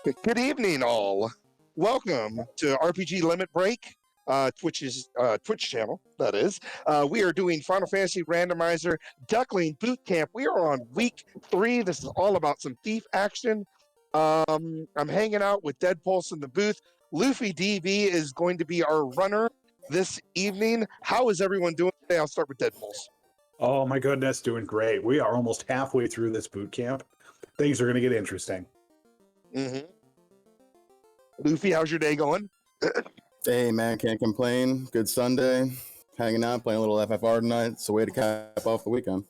Good evening, all. Welcome to RPG Limit Break, Twitch channel. That is. We are doing Final Fantasy Randomizer Duckling Boot Camp. We are on week 3. This is all about some thief action. I'm hanging out with Dead Pulse in the booth. Luffy DV is going to be our runner this evening. How is everyone doing today? I'll start with Dead Pulse. Oh my goodness, doing great. We are almost halfway through this boot camp. Things are going to get interesting. Mm-hmm. Luffy, how's your day going? Hey man, can't complain. Good Sunday. Hanging out, playing a little FFR tonight. It's a way to cap off the weekend.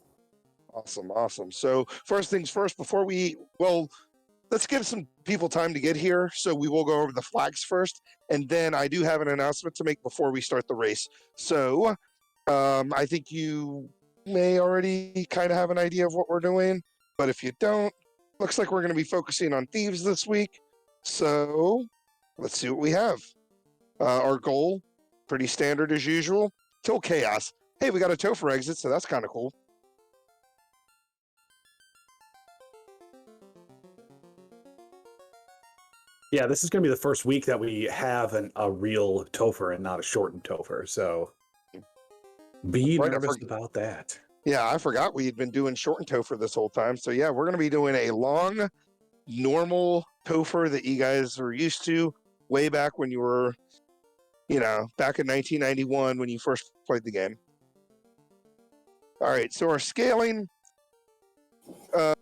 Awesome. So first things first, let's give some people time to get here. So we will go over the flags first. And then I do have an announcement to make before we start the race. So I think you may already kind of have an idea of what we're doing. But if you don't, looks like we're going to be focusing on thieves this week. So let's see what we have. Our goal, pretty standard as usual, kill chaos. Hey, we got a Topher exit, so that's kind of cool. Yeah, this is going to be the first week that we have a real Topher and not a shortened Topher, so be nervous about that. Yeah, I forgot we had been doing shortened Topher this whole time. So yeah, we're going to be doing a long, normal Topher that you guys are used to way back when you were, back in 1991 when you first played the game. All right, so our scaling,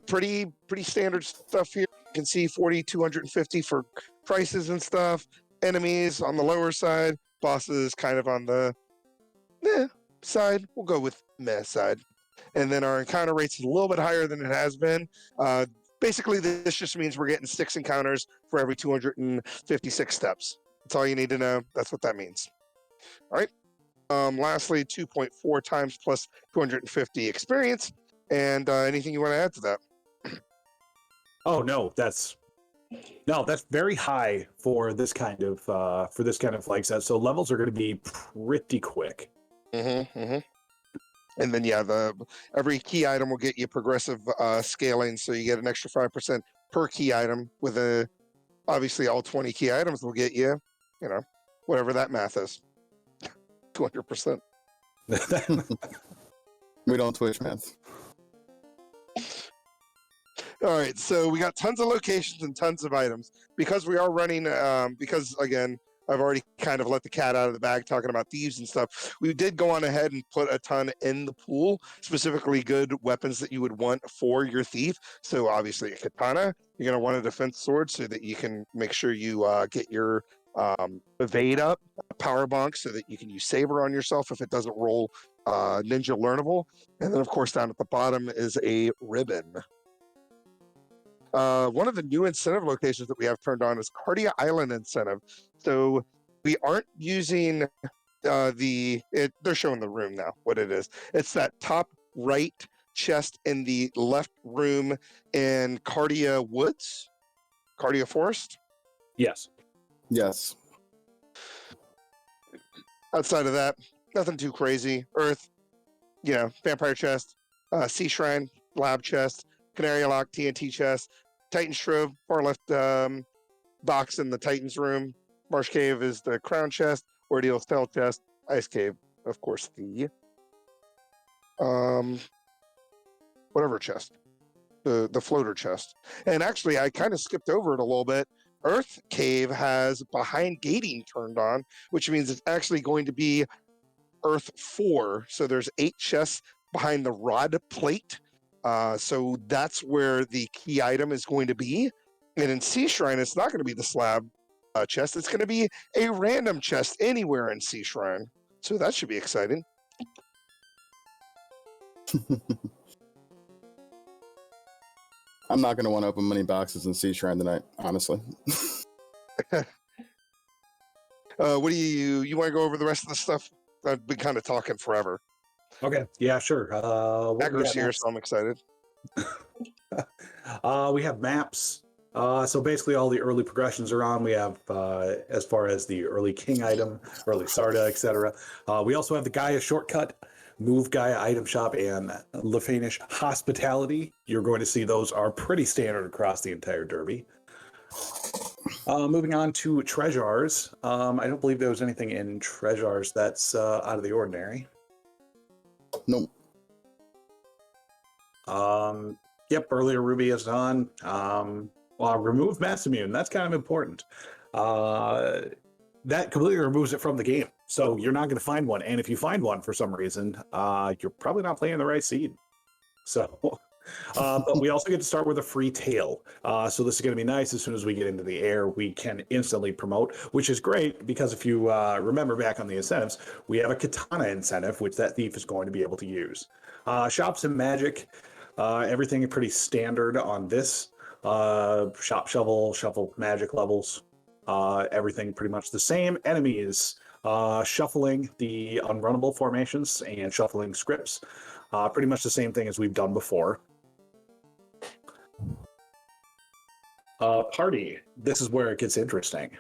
pretty standard stuff here. You can see 40, 250 for prices and stuff. Enemies on the lower side, bosses kind of on the side. We'll go with meh side. And then our encounter rate's a little bit higher than it has been. Basically, this just means we're getting 6 encounters for every 256 steps. That's all you need to know. That's what that means. All right. Lastly, 2.4 times plus 250 experience. And anything you want to add to that? Oh no, that's very high for this kind of flag set. So levels are going to be pretty quick. And then every key item will get you progressive scaling, so you get an extra 5% per key item. With obviously all 20 key items will get you, whatever that math is, 200%. We don't Twitch math. All right, so we got tons of locations and tons of items. Because we are running, because again, I've already kind of let the cat out of the bag talking about thieves and stuff. We did go on ahead and put a ton in the pool, specifically good weapons that you would want for your thief. So obviously a katana, you're going to want a defense sword so that you can make sure you get your evade up, power bonk so that you can use saber on yourself if it doesn't roll ninja learnable. And then of course down at the bottom is a ribbon. One of the new incentive locations that we have turned on is Cardia Island incentive. So we aren't using they're showing the room now, what it is. It's that top right chest in the left room in Cardia Forest. Yes. Outside of that, nothing too crazy. Earth, vampire chest, sea shrine, lab chest, Canary Lock, TNT chest, Titan Shrove, far left box in the Titan's room. Marsh Cave is the crown chest, Ordeal stealth chest, Ice Cave, of course, the whatever chest, the floater chest. And actually, I kind of skipped over it a little bit. Earth Cave has behind gating turned on, which means it's actually going to be Earth 4. So there's 8 chests behind the rod plate. So that's where the key item is going to be. And in Sea Shrine, it's not going to be the slab chest. It's going to be a random chest anywhere in Sea Shrine. So that should be exciting. I'm not going to want to open many boxes in Sea Shrine tonight, honestly. What do you want to go over the rest of the stuff? I've been kind of talking forever. Okay, yeah, sure. Aggro's here, so I'm excited. We have maps. So basically all the early progressions are on. We have, as far as the early king item, early Sarda, etc. We also have the Gaia shortcut, Move Gaia item shop, and Lefanish hospitality. You're going to see those are pretty standard across the entire derby. Moving on to treasures. I don't believe there was anything in treasures that's out of the ordinary. Nope. Yep, earlier Ruby is on. Well, remove mass immune. That's kind of important. That completely removes it from the game. So you're not going to find one. And if you find one for some reason, you're probably not playing the right seed. So, but we also get to start with a free tail. So this is going to be nice. As soon as we get into the air, we can instantly promote, which is great because if you remember back on the incentives, we have a katana incentive, which that thief is going to be able to use. Shops and magic, everything is pretty standard on this. Shop shuffle magic levels, everything pretty much the same. Enemies, shuffling the unrunnable formations and shuffling scripts. Pretty much the same thing as we've done before. Party. This is where it gets interesting.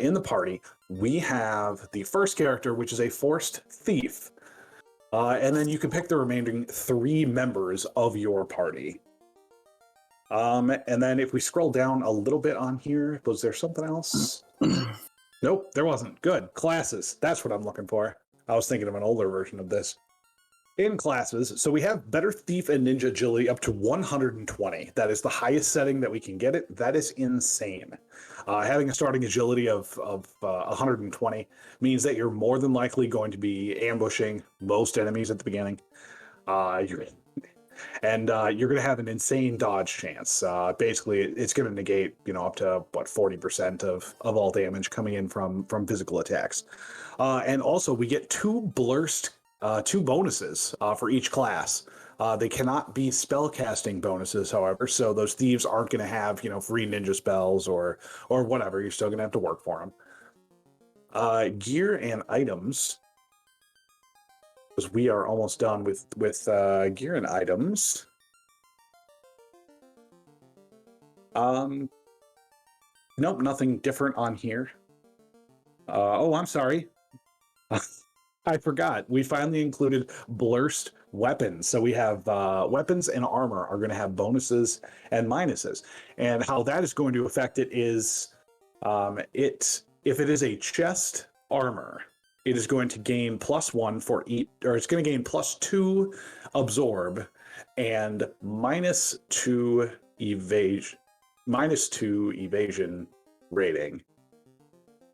In the party, we have the first character, which is a forced thief. And then you can pick the remaining 3 members of your party. And then if we scroll down a little bit on here, was there something else? Nope, there wasn't. Good. Classes. That's what I'm looking for. I was thinking of an older version of this. In classes, so we have Better Thief and Ninja Agility up to 120. That is the highest setting that we can get it. That is insane. Having a starting agility of 120 means that you're more than likely going to be ambushing most enemies at the beginning. You're going to have an insane dodge chance. Basically, it's going to negate, up to 40% of all damage coming in from physical attacks. And also, we get 2 bonuses for each class. They cannot be spellcasting bonuses, however, so those thieves aren't going to have, free ninja spells or whatever. You're still going to have to work for them. Gear and items, because we are almost done with gear and items. Nope, nothing different on here. Oh, I'm sorry. I forgot. We finally included blurst weapons. So we have weapons and armor are going to have bonuses and minuses. And how that is going to affect it is if it is a chest armor, it is going to gain +1 for each, or it's going to gain +2 absorb and -2 evasion rating.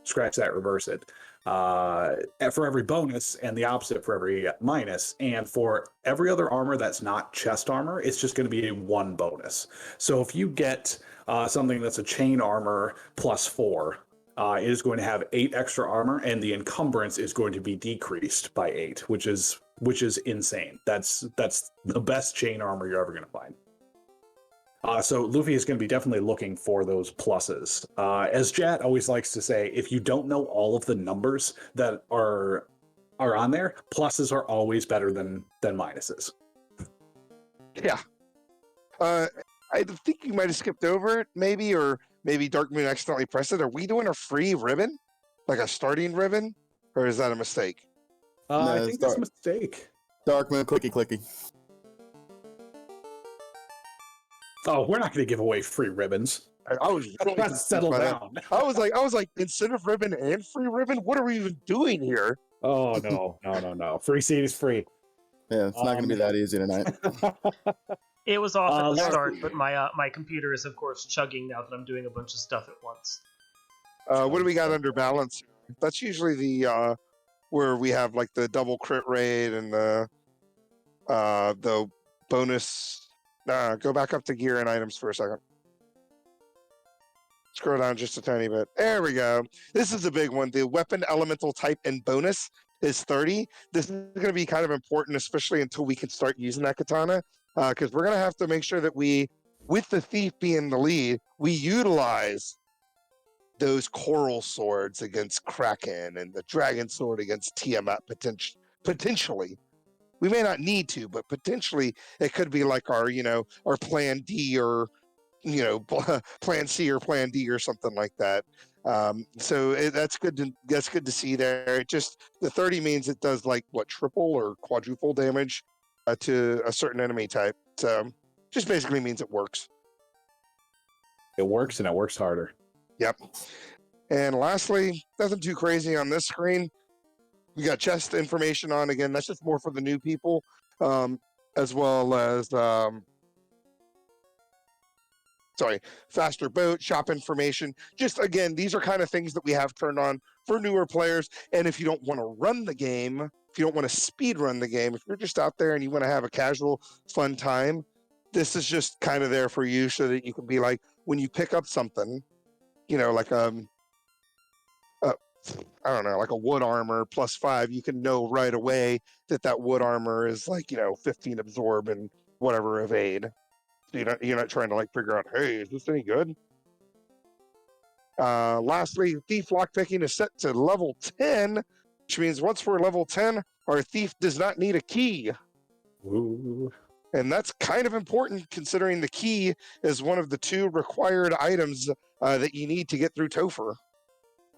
Scratch that, reverse it. For every bonus and the opposite for every minus. And for every other armor that's not chest armor, it's just going to be a 1 bonus. So if you get something that's a chain armor +4, it is going to have 8 extra armor, and the encumbrance is going to be decreased by 8, which is insane. That's the best chain armor you're ever going to find. So Luffy is going to be definitely looking for those pluses. As Jat always likes to say, if you don't know all of the numbers that are on there, pluses are always better than minuses. Yeah. I think you might have skipped over it, maybe, or maybe Dark Moon accidentally pressed it. Are we doing a free ribbon? Like a starting ribbon? Or is that a mistake? I think that's a mistake. Dark Moon, clicky. Oh, we're not going to give away free ribbons. I was really Let's settle down. I was like, incentive ribbon and free ribbon? What are we even doing here? Oh, no. Free seed is free. Yeah, it's not going to be that easy tonight. It was off at the start, but my computer is, of course, chugging now that I'm doing a bunch of stuff at once. What do we got under balance? That's usually the where we have like the double crit rate and the bonus. Go back up to gear and items for a second. Scroll down just a tiny bit. There we go. This is a big one. The weapon elemental type and bonus is 30. This is going to be kind of important, especially until we can start using that katana, because we're going to have to make sure that we, with the thief being the lead, we utilize those coral swords against Kraken and the dragon sword against Tiamat potentially. We may not need to, but potentially it could be like our plan D or, plan C or plan D or something like that. So that's good to see there. It just, the 30 means it does like triple or quadruple damage to a certain enemy type. So just basically means it works. It works, and it works harder. Yep. And lastly, nothing too crazy on this screen. We got chest information on again. That's just more for the new people, as well as faster boat, shop information. Just again, these are kind of things that we have turned on for newer players. And if you don't want to run the game, if you don't want to speed run the game, if you're just out there and you want to have a casual, fun time, this is just kind of there for you so that you can be like, when you pick up something, like I don't know, like a wood armor +5, you can know right away that wood armor is like 15 absorb and whatever evade. So you're not trying to like figure out, hey, is this any good? Lastly, thief lockpicking is set to level 10, which means once we're level 10, our thief does not need a key. Ooh. And that's kind of important considering the key is one of the 2 required items that you need to get through Topher.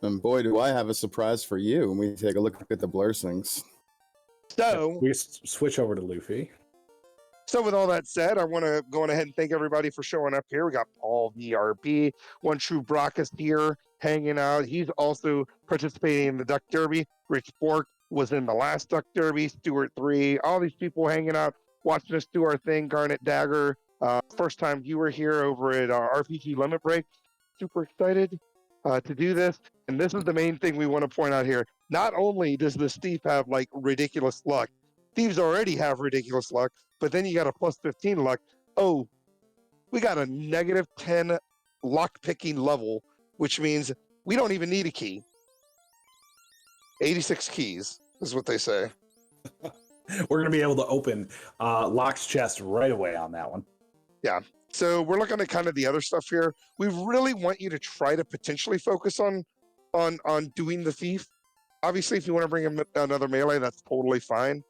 And boy, do I have a surprise for you when we take a look at the blessings. So we switch over to Luffy. So with all that said, I want to go on ahead and thank everybody for showing up here. We got Paul VRB, One True Brock is here hanging out. He's also participating in the Duck Derby. Rich Bork was in the last Duck Derby. Stuart 3, all these people hanging out, watching us do our thing. Garnet Dagger, first time viewer here over at RPG Limit Break. Super excited to do this. And this is the main thing we want to point out here. Not only does this thief have like ridiculous luck, thieves already have ridiculous luck, but then you got a +15 luck. Oh, we got a -10 lock picking level, which means we don't even need a key. 86 keys is what they say. We're going to be able to open Locke's chest right away on that one. Yeah. So we're looking at kind of the other stuff here. We really want you to try to potentially focus on doing the thief. Obviously, if you want to bring in another melee, that's totally fine.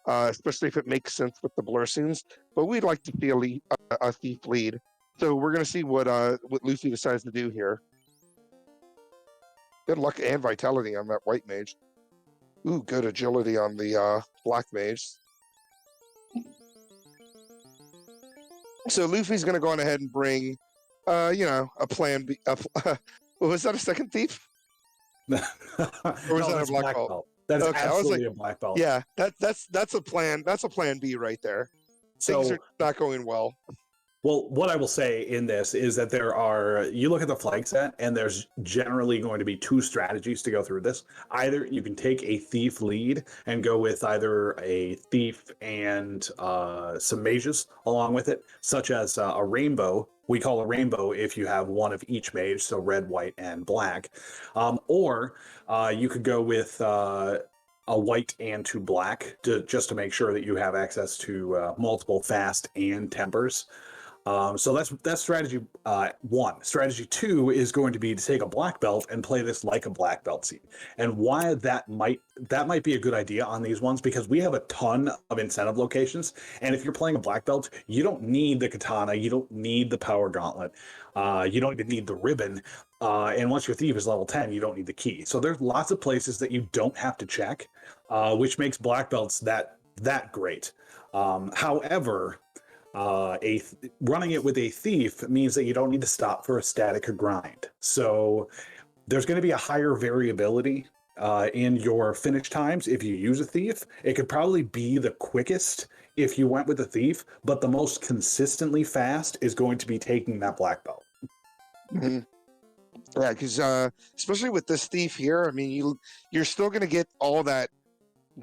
Especially if it makes sense with the blur scenes. But we'd like to see a thief lead. So we're going to see what Luffy decides to do here. Good luck and vitality on that white mage. Ooh, good agility on the black mage. So Luffy's going to go on ahead and bring, a plan B. Was that a second thief? Or was that a black belt? That is okay, absolutely a black belt. Yeah, that's a plan. That's a plan B right there. So, things are not going well. Well, what I will say in this is that you look at the flag set, and there's generally going to be 2 strategies to go through this. Either you can take a thief lead and go with either a thief and some mages along with it, such as a rainbow. We call a rainbow if you have one of each mage, so red, white, and black. Or you could go with a white and 2 black just to make sure that you have access to multiple fast and tempers. So that's strategy 1. Strategy 2 is going to be to take a black belt and play this like a black belt scene. And why that might be a good idea on these ones, because we have a ton of incentive locations. And if you're playing a black belt, you don't need the katana, you don't need the power gauntlet, you don't even need the ribbon. And once your thief is level 10, you don't need the key. So there's lots of places that you don't have to check, which makes black belts that great. However, running it with a thief means that you don't need to stop for a static or grind. So there's going to be a higher variability in your finish times if you use a thief. It could probably be the quickest if you went with a thief, but the most consistently fast is going to be taking that black belt. Mm-hmm. Yeah, because especially with this thief here, I mean, you're still going to get all that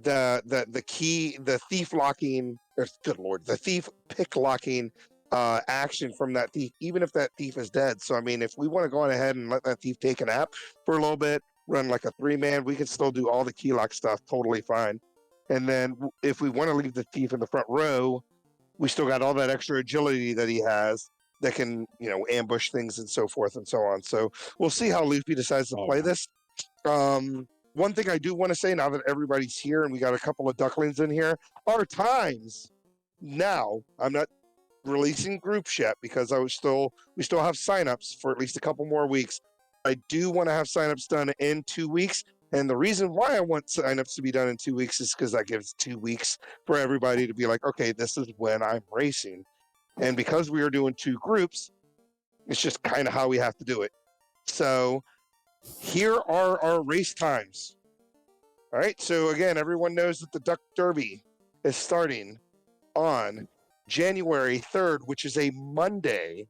the key, the thief locking, or good lord, the thief pick locking action from that thief, even if that thief is dead. So I mean, if we want to go on ahead and let that thief take a nap for a little bit, run like a 3-man, we can still do all the key lock stuff totally fine. And then if we want to leave the thief in the front row, we still got all that extra agility that he has that can, ambush things and so forth and so on. So we'll see how Luffy decides to play this. One thing I do want to say, now that everybody's here and we got a couple of ducklings in here, our times now, I'm not releasing groups yet because we still have signups for at least a couple more weeks. I do want to have signups done in 2 weeks. And the reason why I want signups to be done in 2 weeks is because that gives 2 weeks for everybody to be like, okay, this is when I'm racing. And because we are doing 2 groups, it's just kind of how we have to do it. So here are our race times. All right. So again, everyone knows that the Duck Derby is starting on January 3rd, which is a Monday.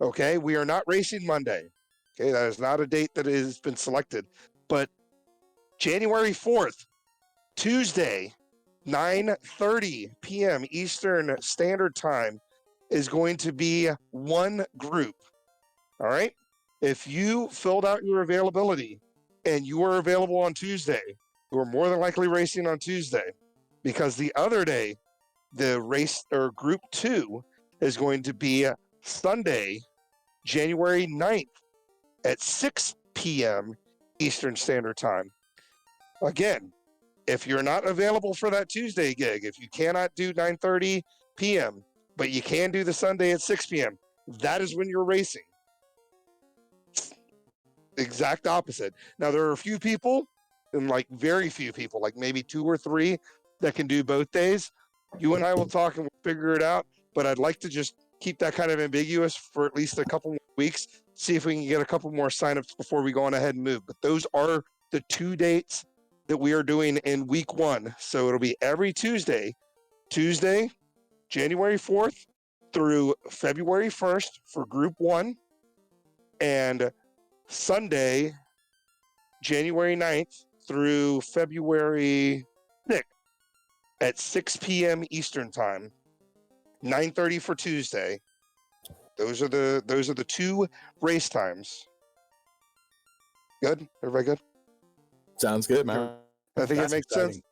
Okay. We are not racing Monday. Okay. That is not a date that has been selected. But January 4th, Tuesday, 9:30 p.m. Eastern Standard Time is going to be one group. All right. If you filled out your availability and you are available on Tuesday, you are more than likely racing on Tuesday, because the other day, the race or group 2 is going to be Sunday, January 9th at 6 p.m. Eastern Standard Time. Again, if you're not available for that Tuesday gig, if you cannot do 9:30 p.m., but you can do the Sunday at 6 p.m., that is when you're racing. Exact opposite. Now, there are a few people, and like very few people, like maybe 2 or 3, that can do both days. You and I will talk and we'll figure it out. But I'd like to just keep that kind of ambiguous for at least a couple more weeks, see if we can get a couple more signups before we go on ahead and move. But those are the 2 dates that we are doing in week 1. So it'll be every Tuesday, January 4th through February 1st for group 1, and Sunday, January 9th through February 6th at 6 p.m. Eastern Time, 9:30 for Tuesday. Those are the 2 race times. Good? Everybody good? Sounds good, man. I think That's it makes exciting. sense.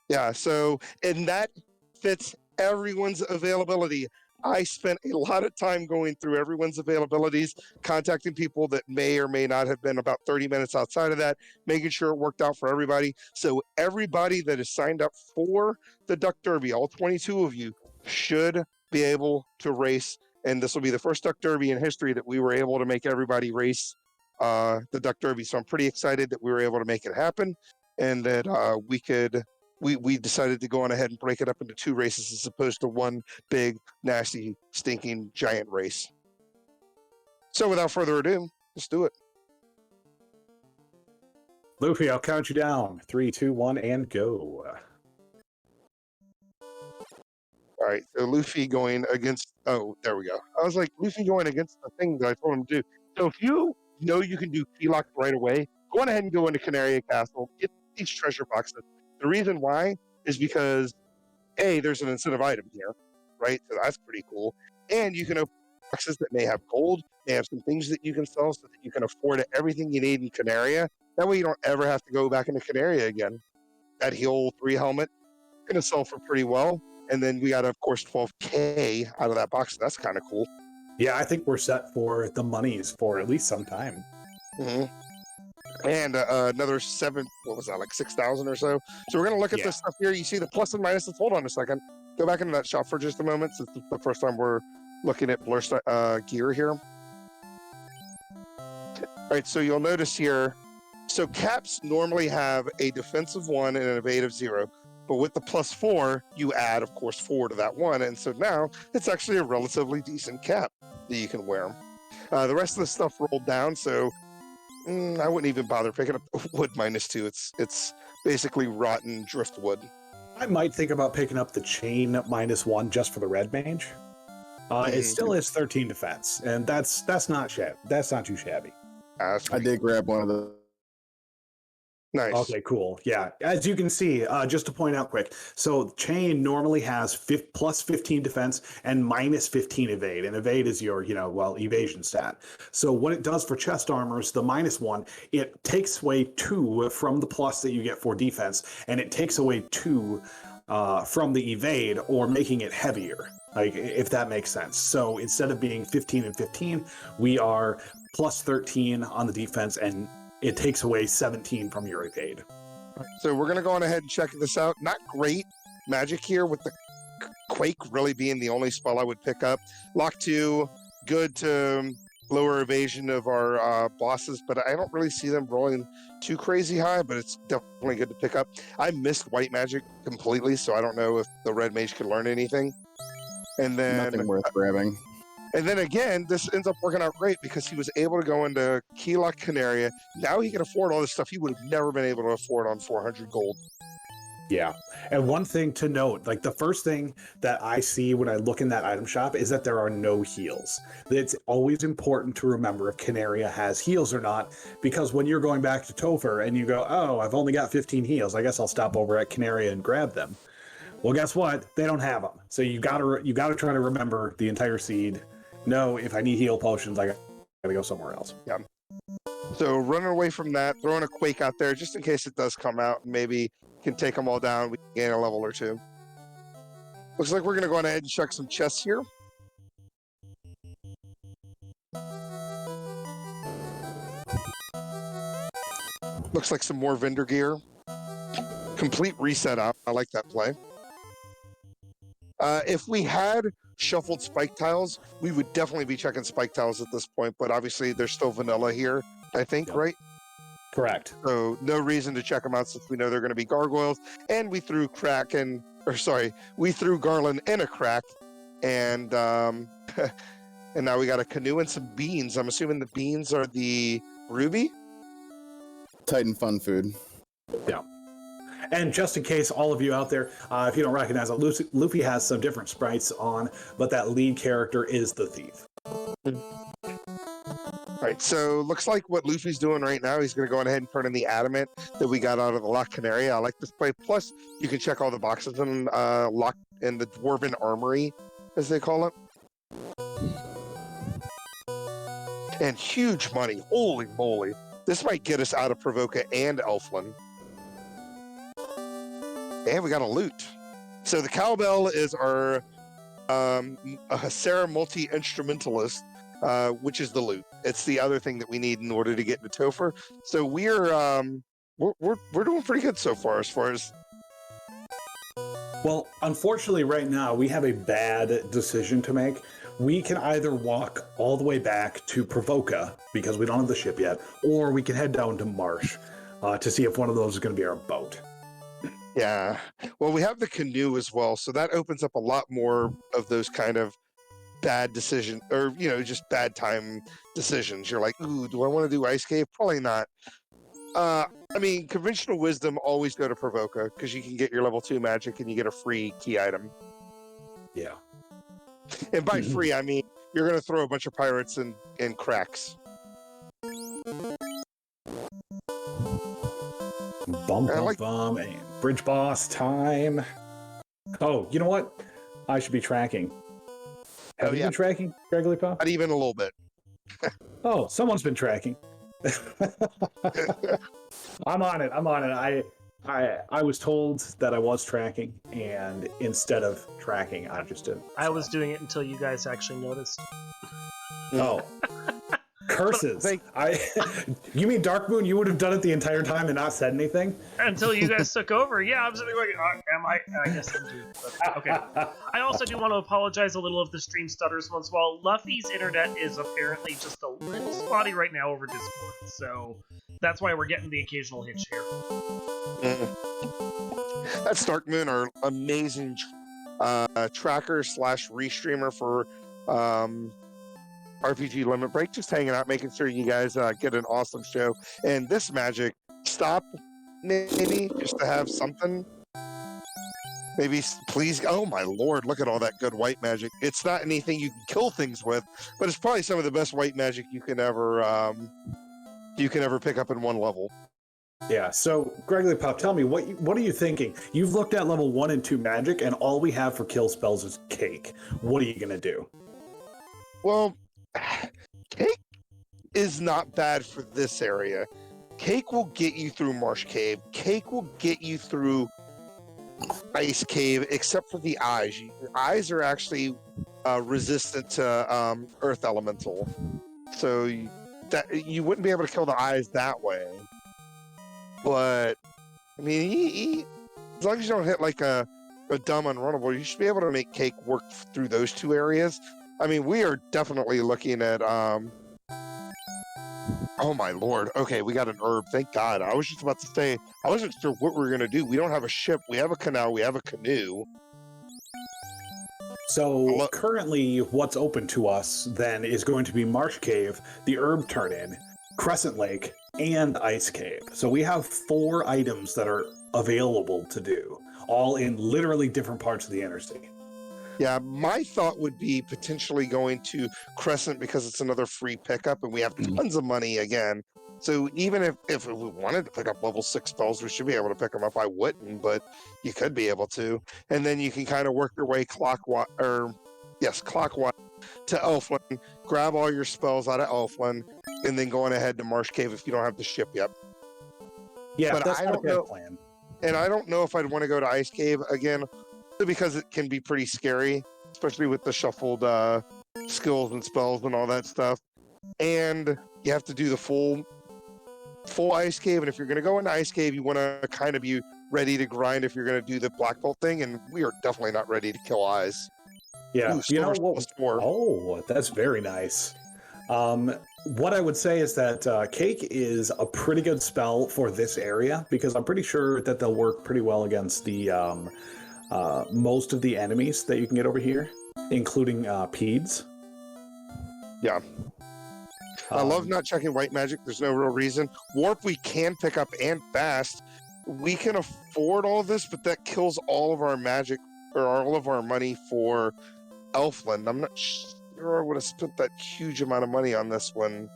Yeah, so, and that fits everyone's availability. I spent a lot of time going through everyone's availabilities, contacting people that may or may not have been about 30 minutes outside of that, making sure it worked out for everybody. So everybody that is signed up for the Duck Derby, all 22 of you, should be able to race. And this will be the first Duck Derby in history that we were able to make everybody race the Duck Derby. So I'm pretty excited that we were able to make it happen, and that we decided to go on ahead and break it up into 2 races as opposed to one big, nasty, stinking, giant race. So without further ado, let's do it. Luffy, I'll count you down. 3, 2, 1, and go. All right, so Luffy going against, oh, there we go. I was like, Luffy going against the thing that I told him to do. So if you know you can do key lock right away, go on ahead and go into Canaria Castle, get these treasure boxes. The reason why is because, A, there's an incentive item here, right? So that's pretty cool. And you can open boxes that may have gold, may have some things that you can sell so that you can afford everything you need in Canaria. That way you don't ever have to go back into Canaria again. That Heal 3 helmet, going to sell for pretty well. And then we got, of course, 12K out of that box. That's kind of cool. Yeah, I think we're set for the monies for at least some time. Mm-hmm. And another 7, what was that, like 6,000 or so? So we're going to look at this stuff here. You see the plus and minuses. Hold on a second. Go back into that shop for just a moment, since it's the first time we're looking at blur gear here. All right, so you'll notice here, so caps normally have a defensive 1 and an evasive 0. But with the +4, you add, of course, 4 to that 1. And so now it's actually a relatively decent cap that you can wear. The rest of the stuff rolled down, so I wouldn't even bother picking up wood -2. It's basically rotten driftwood. I might think about picking up the chain -1 just for the red mage. It still is 13 defense, and that's not shabby. That's not too shabby. I did grab one of the. Nice. Okay, cool. Yeah, as you can see, just to point out quick, so chain normally has plus 15 defense and -15 evade, and evade is your, evasion stat. So what it does for chest armors, the -1, it takes away 2 from the plus that you get for defense, and it takes away 2 from the evade, or making it heavier, like, if that makes sense. So instead of being 15 and 15, we are plus 13 on the defense, and it takes away 17 from your evade. So we're going to go on ahead and check this out. Not great magic here, with the Quake really being the only spell I would pick up. Lock 2, good to lower evasion of our bosses, but I don't really see them rolling too crazy high, but it's definitely good to pick up. I missed white magic completely, so I don't know if the red mage could learn anything. And then Nothing worth grabbing. And then again, this ends up working out great because he was able to go into Key Lock Canaria. Now he can afford all this stuff he would have never been able to afford on 400 gold. Yeah. And one thing to note, like the first thing that I see when I look in that item shop is that there are no heals. It's always important to remember if Canaria has heals or not, because when you're going back to Topher and you go, oh, I've only got 15 heals, I guess I'll stop over at Canaria and grab them. Well, guess what? They don't have them. So you gotta try to remember the entire seed. No, if I need heal potions, I gotta go somewhere else. Yeah. So running away from that, throwing a Quake out there just in case it does come out, and maybe can take them all down. We can gain a level or two. Looks like we're going to go ahead and check some chests here. Looks like some more vendor gear. Complete reset up. I like that play. If we had shuffled spike tiles, we would definitely be checking spike tiles at this point, but obviously there's still vanilla here, I think, Yep. right? Correct. So no reason to check them out since we know they're going to be gargoyles. And we threw we threw Garland in a crack, and and now we got a canoe and some beans. I'm assuming the beans are the ruby. Titan fun food. Yeah. And just in case all of you out there, if you don't recognize it, Luffy has some different sprites on, but that lead character is the thief. All right, so looks like what Luffy's doing right now, he's going to go ahead and turn in the adamant that we got out of the Lock Canaria. I like this play. Plus, you can check all the boxes in Lock in the Dwarven Armory, as they call it. And huge money. Holy moly. This might get us out of Provoca and Elfland. And we got a loot. So the cowbell is our Sarah multi-instrumentalist, which is the loot. It's the other thing that we need in order to get into Topher. So we're doing pretty good so far as Well, unfortunately, right now we have a bad decision to make. We can either walk all the way back to Provoca because we don't have the ship yet, or we can head down to Marsh to see if one of those is going to be our boat. Yeah. Well, we have the canoe as well, so that opens up a lot more of those kind of bad decisions, or just bad time decisions. You're like, ooh, do I want to do Ice Cave? Probably not. I mean, conventional wisdom, always go to Provoca because you can get your level 2 magic and you get a free key item. Yeah. And by free, I mean you're going to throw a bunch of pirates in cracks. Bum, and bridge boss time. Oh, you know what? I should be tracking. Have you been tracking, Gregory Pop? Not even a little bit. Oh, someone's been tracking. I'm on it. I was told that I was tracking, and instead of tracking, I just didn't. I was doing it until you guys actually noticed. Oh. Curses. You mean Dark Moon, you would have done it the entire time and not said anything? Until you guys took over. Yeah, I'm sitting like, am I? I guess I'm too. But, okay. I also do want to apologize a little if the stream stutters once in a while. Luffy's internet is apparently just a little spotty right now over Discord, so that's why we're getting the occasional hitch here. That's Dark Moon, our amazing tracker / restreamer for RPG Limit Break, just hanging out, making sure you guys get an awesome show. And this magic, stop, maybe, just to have something. Maybe, please. Oh my lord, look at all that good white magic. It's not anything you can kill things with, but it's probably some of the best white magic you can ever pick up in one level. Yeah, so Gregory Pop, tell me, what are you thinking? You've looked at level 1 and 2 magic, and all we have for kill spells is cake. What are you going to do? Well, cake is not bad for this area. Cake will get you through Marsh Cave. Cake will get you through Ice Cave, except for the eyes. Your eyes are actually resistant to Earth Elemental. So you wouldn't be able to kill the eyes that way. But, I mean, as long as you don't hit like a dumb unrunnable, you should be able to make Cake work through those two areas. I mean, we are definitely looking at, oh my lord. Okay, we got an herb. Thank God. I was just about to say, I wasn't sure what we were going to do. We don't have a ship. We have a canal. We have a canoe. So currently what's open to us then is going to be Marsh Cave, the Herb Turn-In, Crescent Lake, and Ice Cave. So we have 4 items that are available to do, all in literally different parts of the interstate. Yeah, my thought would be potentially going to Crescent because it's another free pickup and we have tons of money again. So even if we wanted to pick up level 6 spells, we should be able to pick them up. I wouldn't, but you could be able to. And then you can kind of work your way clockwise to Elfland, grab all your spells out of Elfland, and then going ahead to Marsh Cave if you don't have the ship yet. Yeah, but that's I not a don't bad know. plan. And I don't know if I'd want to go to Ice Cave again, because it can be pretty scary, especially with the shuffled skills and spells and all that stuff. And you have to do the full Ice Cave, and if you're going to go into Ice Cave, you want to kind of be ready to grind if you're going to do the Black Bolt thing, and we are definitely not ready to kill eyes. Yeah, Ooh, you know Silver what? +4. Oh, that's very nice. What I would say is that Cake is a pretty good spell for this area because I'm pretty sure that they'll work pretty well against the most of the enemies that you can get over here, including Peds. Yeah. I love not checking white magic. There's no real reason. Warp we can pick up and fast. We can afford all of this, but that kills all of our magic or all of our money for Elfland. I'm not sure I would have spent that huge amount of money on this one.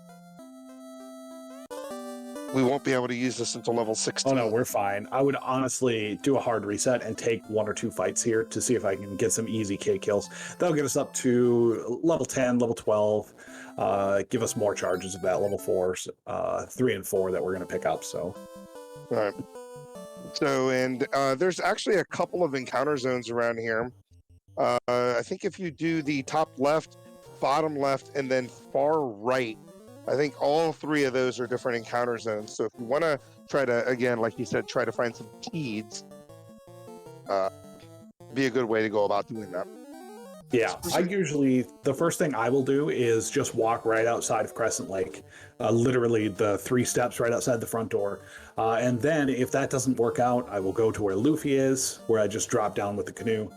We won't be able to use this until level 16. Oh no, we're fine. I would honestly do a hard reset and take 1 or 2 fights here to see if I can get some easy K kills. That'll get us up to level 10, level 12, give us more charges of that level 4s, 3 and 4 that we're going to pick up. So, all right. So, and there's actually a couple of encounter zones around here. I think if you do the top left, bottom left, and then far right, I think all 3 of those are different encounter zones. So if you want to try to, again, like you said, try to find some Teeds, be a good way to go about doing that. yeah, the first thing I will do is just walk right outside of Crescent Lake, literally the 3 steps right outside the front door. And then if that doesn't work out, I will go to where Luffy is, where I just drop down with the canoe.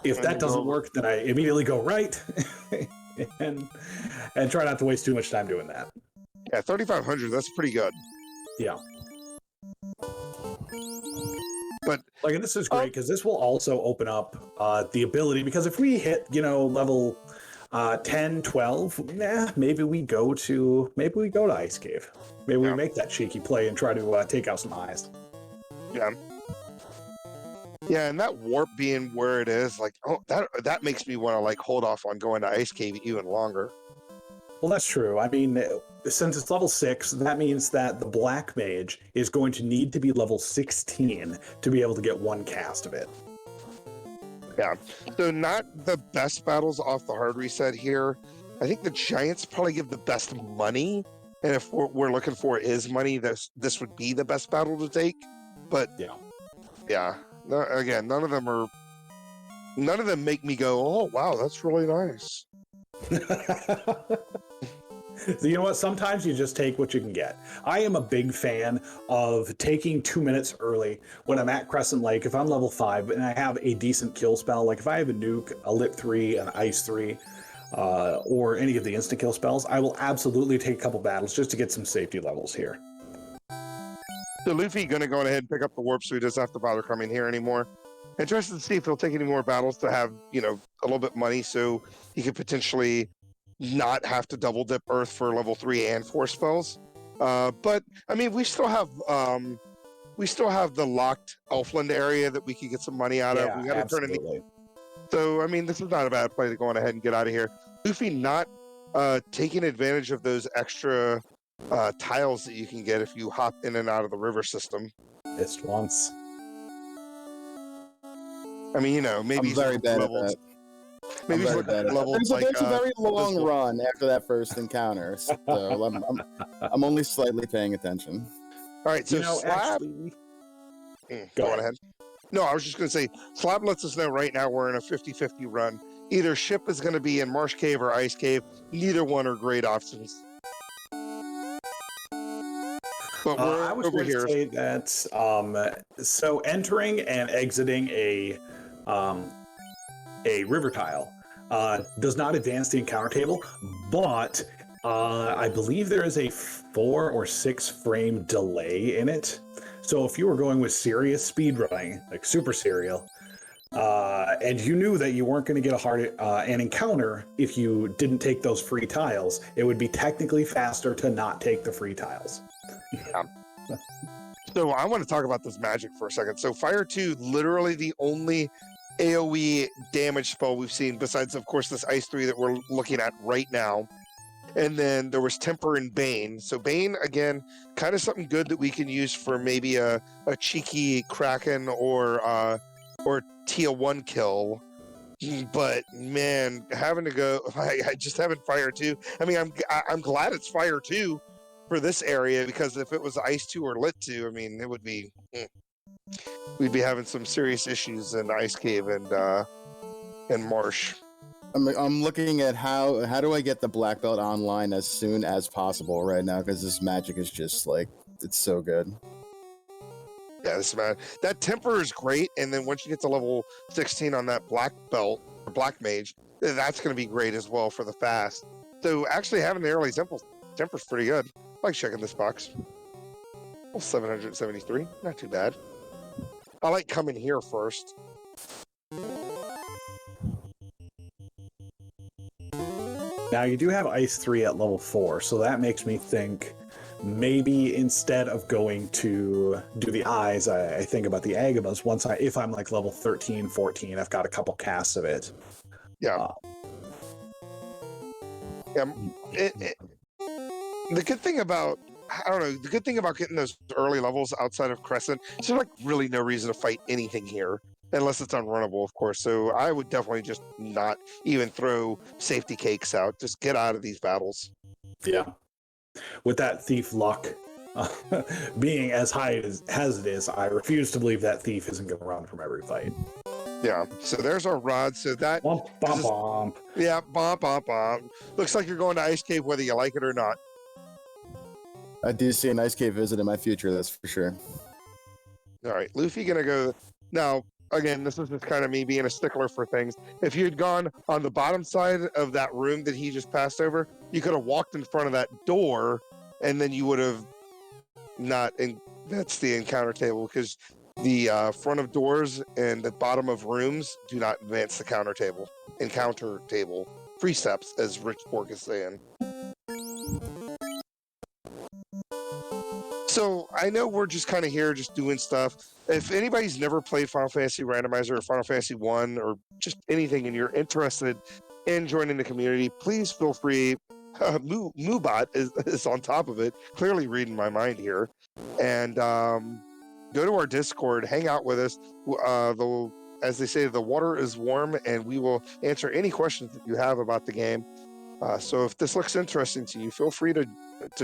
If that doesn't work, then I immediately go right and try not to waste too much time doing that. Yeah, 3,500, that's pretty good. Yeah. But and this is great because this will also open up the ability, because if we hit, level 10, 12, maybe we go to Ice Cave. Maybe we make that cheeky play and try to take out some eyes. Yeah. Yeah, and that warp being where it is, that makes me want to hold off on going to Ice Cave even longer. Well, that's true. I mean, since it's level 6, that means that the Black Mage is going to need to be level 16 to be able to get 1 cast of it. Yeah. So not the best battles off the hard reset here. I think the Giants probably give the best money, and if we're looking for is money, this would be the best battle to take. But yeah. No, again, none of them make me go, oh wow, that's really nice. So you know what? Sometimes you just take what you can get. I am a big fan of taking 2 minutes early when I'm at Crescent Lake. If I'm level 5 and I have a decent kill spell, like if I have a nuke, a lit 3, an ice 3, or any of the instant kill spells, I will absolutely take a couple battles just to get some safety levels here. So Luffy going to go ahead and pick up the warp so he doesn't have to bother coming here anymore. Interested to see if he'll take any more battles to have, a little bit money so he could potentially not have to double dip Earth for level 3 and 4 spells. But I mean, we still have the locked Elfland area that we could get some money out of. We got to turn in. So I mean, this is not a bad play to go on ahead and get out of here. Luffy not taking advantage of those extra tiles that you can get if you hop in and out of the river system. Just once. I mean, maybe I'm very bad at that. Maybe there's a very long run after that first encounter, so I'm only slightly paying attention. All right, so Slab. Go on ahead. No, I was just going to say, Slab lets us know right now we're in a 50-50 run. Either ship is going to be in Marsh Cave or Ice Cave. Neither one are great options. But we're I was over going here. to say that so entering and exiting a a river tile. Does not advance the encounter table, but I believe there is a 4 or 6 frame delay in it. So if you were going with serious speedrunning, like super serial, and you knew that you weren't going to get an encounter if you didn't take those free tiles, it would be technically faster to not take the free tiles. Yeah. So I want to talk about this magic for a second. So Fire 2, literally the only AoE damage spell we've seen, besides, of course, this Ice 3 that we're looking at right now. And then there was Temper and Bane. So Bane, again, kind of something good that we can use for maybe a cheeky Kraken or Tia 1 kill. But man, having to go, I just having Fire 2. I mean, I'm glad it's Fire 2 for this area, because if it was Ice 2 or Lit 2, I mean, it would be... we'd be having some serious issues in Ice Cave and Marsh. I'm looking at how do I get the black belt online as soon as possible right now, because this magic is just like, it's so good. Yeah, this man, that Temper is great, and then once you get to level 16 on that black belt or black mage, that's going to be great as well for the fast. So actually having the early Temper's pretty good. I like checking this box. Well, 773, not too bad. I like coming here first. Now you do have Ice 3 at level 4, so that makes me think maybe instead of going to do the eyes, I think about the Agamas if I'm like level 13, 14, I've got a couple casts of it. Yeah. The good thing about, I don't know, the good thing about getting those early levels outside of Crescent is there's like really no reason to fight anything here, unless it's unrunnable, of course. So I would definitely just not even throw safety cakes out. Just get out of these battles. Yeah. With that thief luck being as high as it is, I refuse to believe that thief isn't going to run from every fight. Yeah, so there's our rod. So that... Bump, bump, bump. Yeah, bump, bump, bump. Looks like you're going to Ice Cave whether you like it or not. I do see an Ice Cave visit in my future, that's for sure. All right, Luffy gonna go... Now, again, this is just kind of me being a stickler for things. If you had gone on the bottom side of that room that he just passed over, you could have walked in front of that door, and then you would have not... That's the encounter table, because the front of doors and the bottom of rooms do not advance the encounter table. 3 steps, as Rich Pork is saying. So I know we're just kind of here just doing stuff. If anybody's never played Final Fantasy Randomizer or Final Fantasy 1 or just anything and you're interested in joining the community, please feel free. Moobot is on top of it, clearly reading my mind here. And go to our Discord, hang out with us. As they say, the water is warm, and we will answer any questions that you have about the game. So if this looks interesting to you, feel free to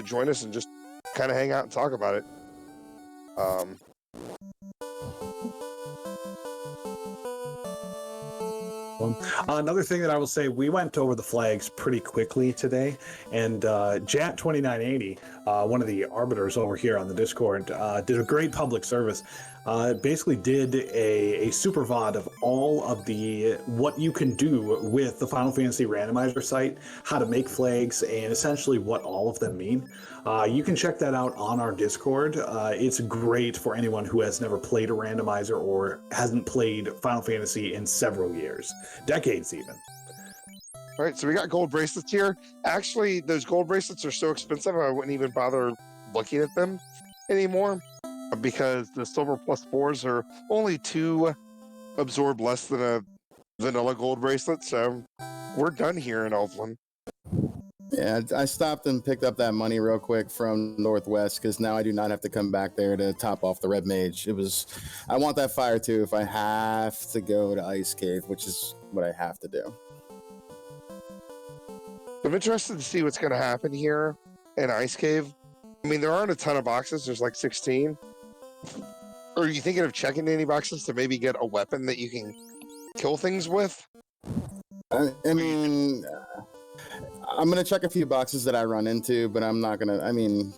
join us and just kind of hang out and talk about it. Another thing that I will say, we went over the flags pretty quickly today, and Jat2980, one of the arbiters over here on the Discord, did a great public service. Basically did a super VOD of all of what you can do with the Final Fantasy Randomizer site, how to make flags, and essentially what all of them mean. You can check that out on our Discord. It's great for anyone who has never played a randomizer or hasn't played Final Fantasy in several years, decades even. All right, so we got gold bracelets here. Actually, those gold bracelets are so expensive, I wouldn't even bother looking at them anymore, because the silver plus 4s are only 2 absorb less than a vanilla gold bracelet. So we're done here in Elfland. Yeah, I stopped and picked up that money real quick from Northwest, because now I do not have to come back there to top off the Red Mage. I want that Fire too if I have to go to Ice Cave, which is what I have to do. I'm interested to see what's going to happen here in Ice Cave. I mean, there aren't a ton of boxes. There's like 16. Are you thinking of checking any boxes to maybe get a weapon that you can kill things with? I mean, I'm gonna check a few boxes that I run into, but I'm not gonna. I mean,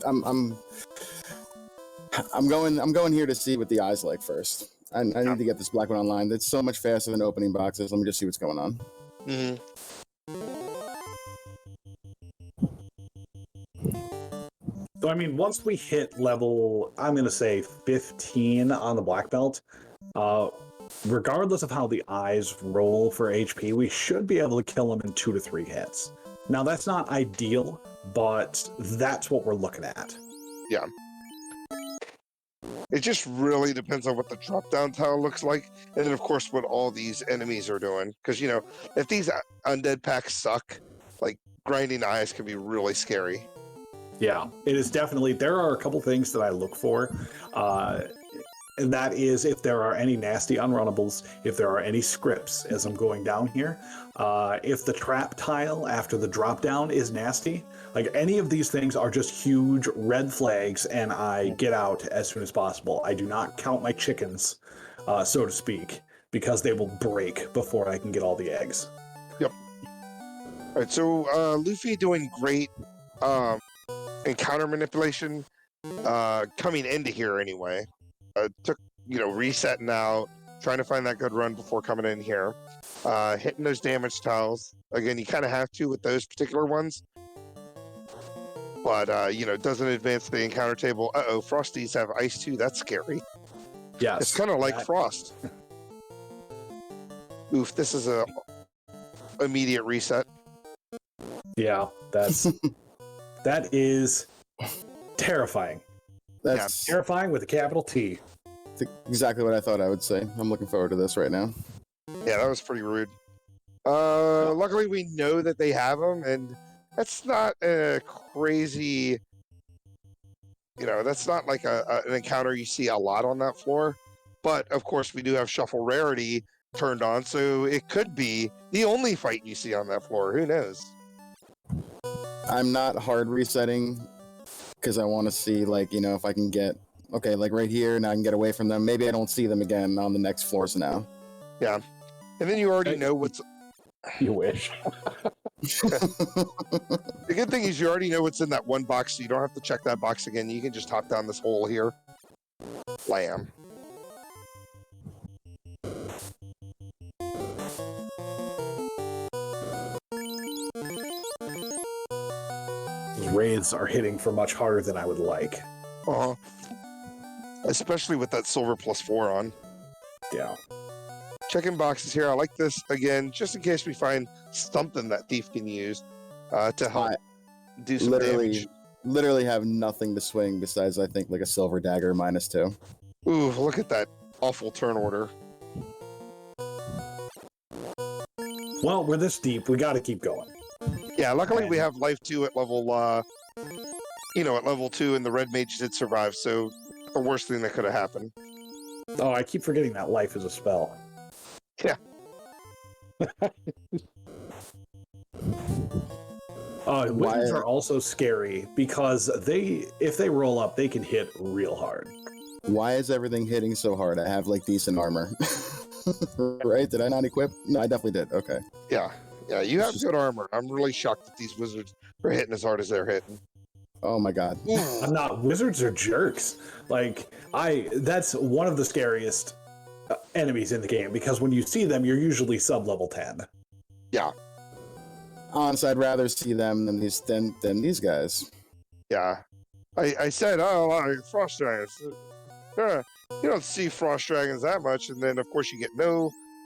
I'm going here to see what the eye's like first. I need to get this black one online. It's so much faster than opening boxes. Let me just see what's going on. Mm-hmm. So, I mean, once we hit level, I'm going to say 15 on the black belt, regardless of how the eyes roll for HP, we should be able to kill them in 2 to 3 hits. Now, that's not ideal, but that's what we're looking at. Yeah. It just really depends on what the drop-down tile looks like, and then, of course, what all these enemies are doing. Because, you know, if these undead packs suck, like, grinding eyes can be really scary. Yeah, it is definitely. There are a couple things that I look for, and that is if there are any nasty unrunnables, if there are any scripts as I'm going down here, if the trap tile after the drop down is nasty. Like any of these things are just huge red flags, and I get out as soon as possible. I do not count my chickens, so to speak, because they will break before I can get all the eggs. Yep. All right, so Luffy doing great. Encounter manipulation coming into here anyway. Took, you know, resetting out, trying to find that good run before coming in here. Hitting those damage tiles. Again, you kind of have to with those particular ones. But, you know, doesn't advance the encounter table. Uh-oh, Frosties have ice too. That's scary. Yes. It's kind of like Frost. Oof, this is a immediate reset. Yeah, that's... That is terrifying. That's Terrifying with a capital T. exactly what I thought I would say. I'm looking forward to this right now. Yeah, that was pretty rude. Luckily, we know that they have them, and that's not a crazy... You know, that's not like an encounter you see a lot on that floor. But, of course, we do have Shuffle Rarity turned on, so it could be the only fight you see on that floor. Who knows? I'm not hard resetting because I want to see, like, you know, if I can get, okay, like right here, and I can get away from them. Maybe I don't see them again on the next floors now. Yeah. And then you already know what's... You wish. The good thing is you already know what's in that one box, so you don't have to check that box again. You can just hop down this hole here. Lamb. Raids are hitting for much harder than I would like. Uh-huh. Especially with that silver +4 on. Yeah. Checking boxes here. I like this, again, just in case we find something that Thief can use to help do some damage. Literally have nothing to swing besides, I think, like a silver dagger -2. Ooh, look at that awful turn order. Well, we're this deep. We got to keep going. Yeah, luckily we have life 2 at level, you know, at level 2, and the red mage did survive, so the worst thing that could have happened. Oh, I keep forgetting that life is a spell. Yeah. Wizards are also scary because if they roll up, they can hit real hard. Why is everything hitting so hard? I have, like, decent armor. Right? Did I not equip? No, I definitely did. Okay. Yeah. Yeah, you have good armor. I'm really shocked that these wizards are hitting as hard as they're hitting. Oh my god. I'm not. Wizards are jerks. Like, that's one of the scariest enemies in the game because when you see them, you're usually sub-level 10. Yeah. Honestly, I'd rather see them than these guys. Yeah. I said, oh, like frost dragons. You don't see frost dragons that much, and then, of course, you get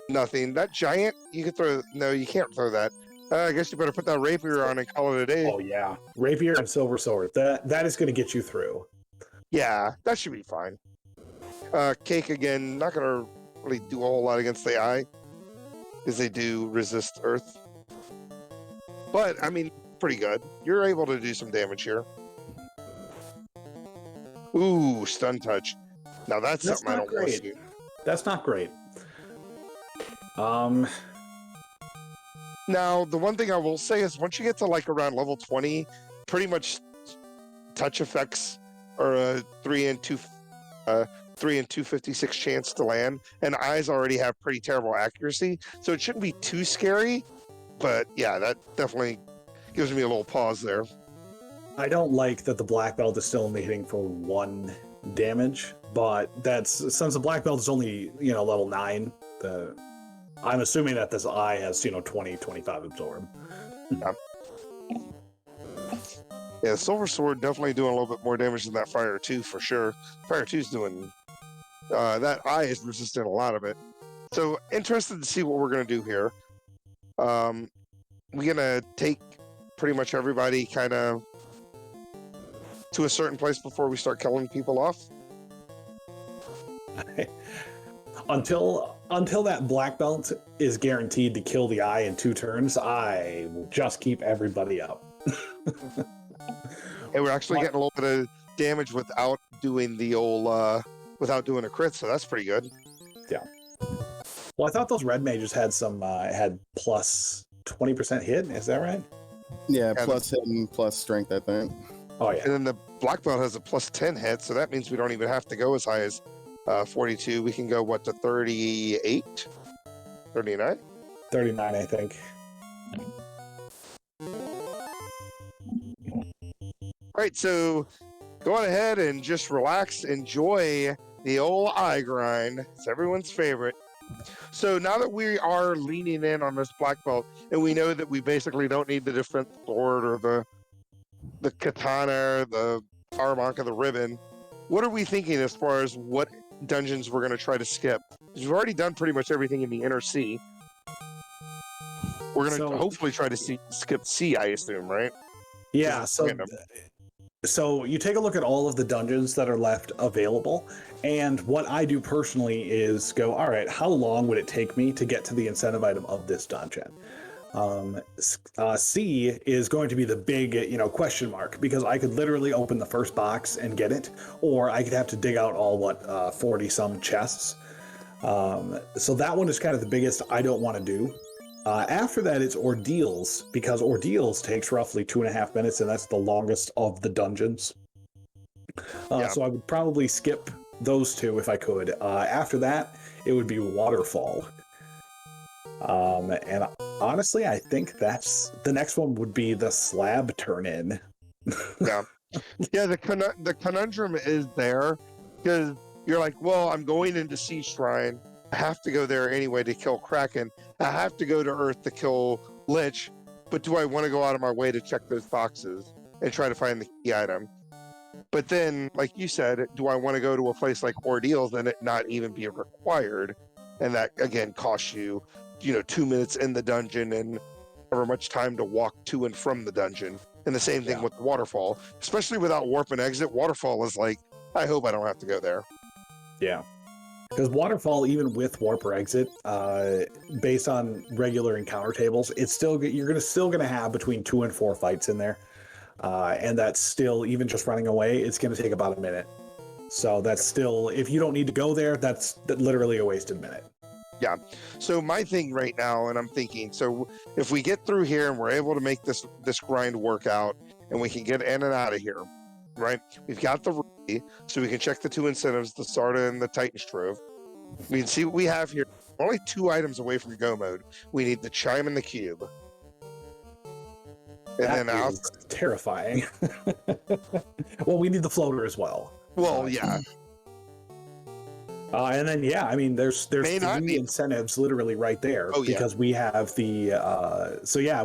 nothing. That giant, you can throw... No, you can't throw that. I guess you better put that rapier on and call it a day. Oh, yeah. Rapier and silver sword. That is going to get you through. Yeah, that should be fine. Cake, again, not going to really do a whole lot against the eye, because they do resist earth. But, I mean, pretty good. You're able to do some damage here. Ooh, stun touch. Now that's something I don't want to do. That's not great. Now, the one thing I will say is once you get to like around level 20, pretty much touch effects are a 3 in 256 chance to land, and eyes already have pretty terrible accuracy, so it shouldn't be too scary. But yeah, that definitely gives me a little pause there. I don't like that the black belt is still only hitting for one damage, but that's since the black belt is only level 9. I'm assuming that this eye has 20-25 absorb. Yeah, Silver Sword definitely doing a little bit more damage than that Fire 2 for sure. Fire 2's doing... that eye is resisting a lot of it. So, interested to see what we're going to do here. We're going to take pretty much everybody kind of to a certain place before we start killing people off. Until that black belt is guaranteed to kill the eye in 2 turns, I will just keep everybody up. Hey, we're actually getting a little bit of damage without doing the old, without doing a crit, so that's pretty good. Yeah. Well, I thought those red mages had some, had plus 20% hit, is that right? Yeah, plus hit and plus strength, I think. Oh, yeah. And then the black belt has a plus 10 hit, so that means we don't even have to go as high as 42. We can go, what, to 38? 39? 39, I think. All right, so go on ahead and just relax, enjoy the old eye grind. It's everyone's favorite. So now that we are leaning in on this black belt, and we know that we basically don't need the defense sword or the katana, the armonk, or the ribbon, what are we thinking as far as what dungeons we're going to try to skip? Because we've already done pretty much everything in the inner sea. We're going to hopefully try to skip C, I assume, right? Yeah, so you take a look at all of the dungeons that are left available, and what I do personally is go, all right, how long would it take me to get to the incentive item of this dungeon? C is going to be the big, question mark, because I could literally open the first box and get it, or I could have to dig out all, 40-some chests. So that one is kind of the biggest I don't want to do. After that, it's Ordeals, because Ordeals takes roughly 2.5 minutes, and that's the longest of the dungeons. So I would probably skip those 2 if I could. After that, it would be Waterfall. And honestly, I think that's the next one would be the slab turn-in. Yeah. Yeah, the conundrum is there, because you're like, well, I'm going into Sea Shrine. I have to go there anyway to kill Kraken. I have to go to Earth to kill Lich, but do I want to go out of my way to check those boxes and try to find the key item? But then, like you said, do I want to go to a place like Ordeals and it not even be required? And that, again, costs you, 2 minutes in the dungeon and however much time to walk to and from the dungeon. And the same thing with Waterfall. Especially without warp and exit, Waterfall is like, I hope I don't have to go there. Yeah. Because Waterfall, even with warp or exit, based on regular encounter tables, you're still gonna have between 2 and 4 fights in there, and that's still, even just running away, it's gonna take about a minute. So that's still, if you don't need to go there, that's literally a wasted minute. Yeah. So my thing right now, and I'm thinking, so if we get through here and we're able to make this grind work out, and we can get in and out of here, right? We've got the ruby, so we can check the 2 incentives, the Sarda and the Titan's Trove. We can see what we have here. We're only 2 items away from go mode. We need the chime and the cube. And that is terrifying. Well, we need the floater as well. Well, yeah. And then, there's 3 incentives literally right there, because we have the,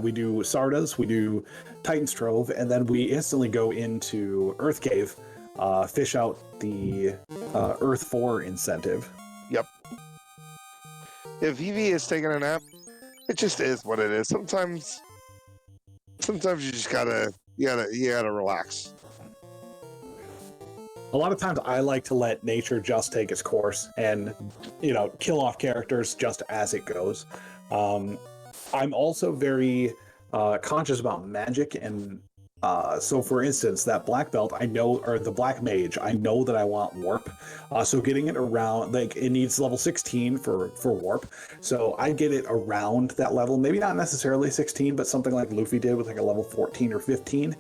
we do Sardas, we do Titan's Trove, and then we instantly go into Earth Cave, fish out the Earth 4 incentive. Yep. If Vivi is taking a nap, it just is what it is. Sometimes you just gotta relax. A lot of times I like to let nature just take its course and, kill off characters just as it goes. I'm also very conscious about magic, and so for instance, that black belt, or the black mage, I know that I want warp. So getting it around, it needs level 16 for warp. So I get it around that level, maybe not necessarily 16, but something like Luffy did with a level 14 or 15,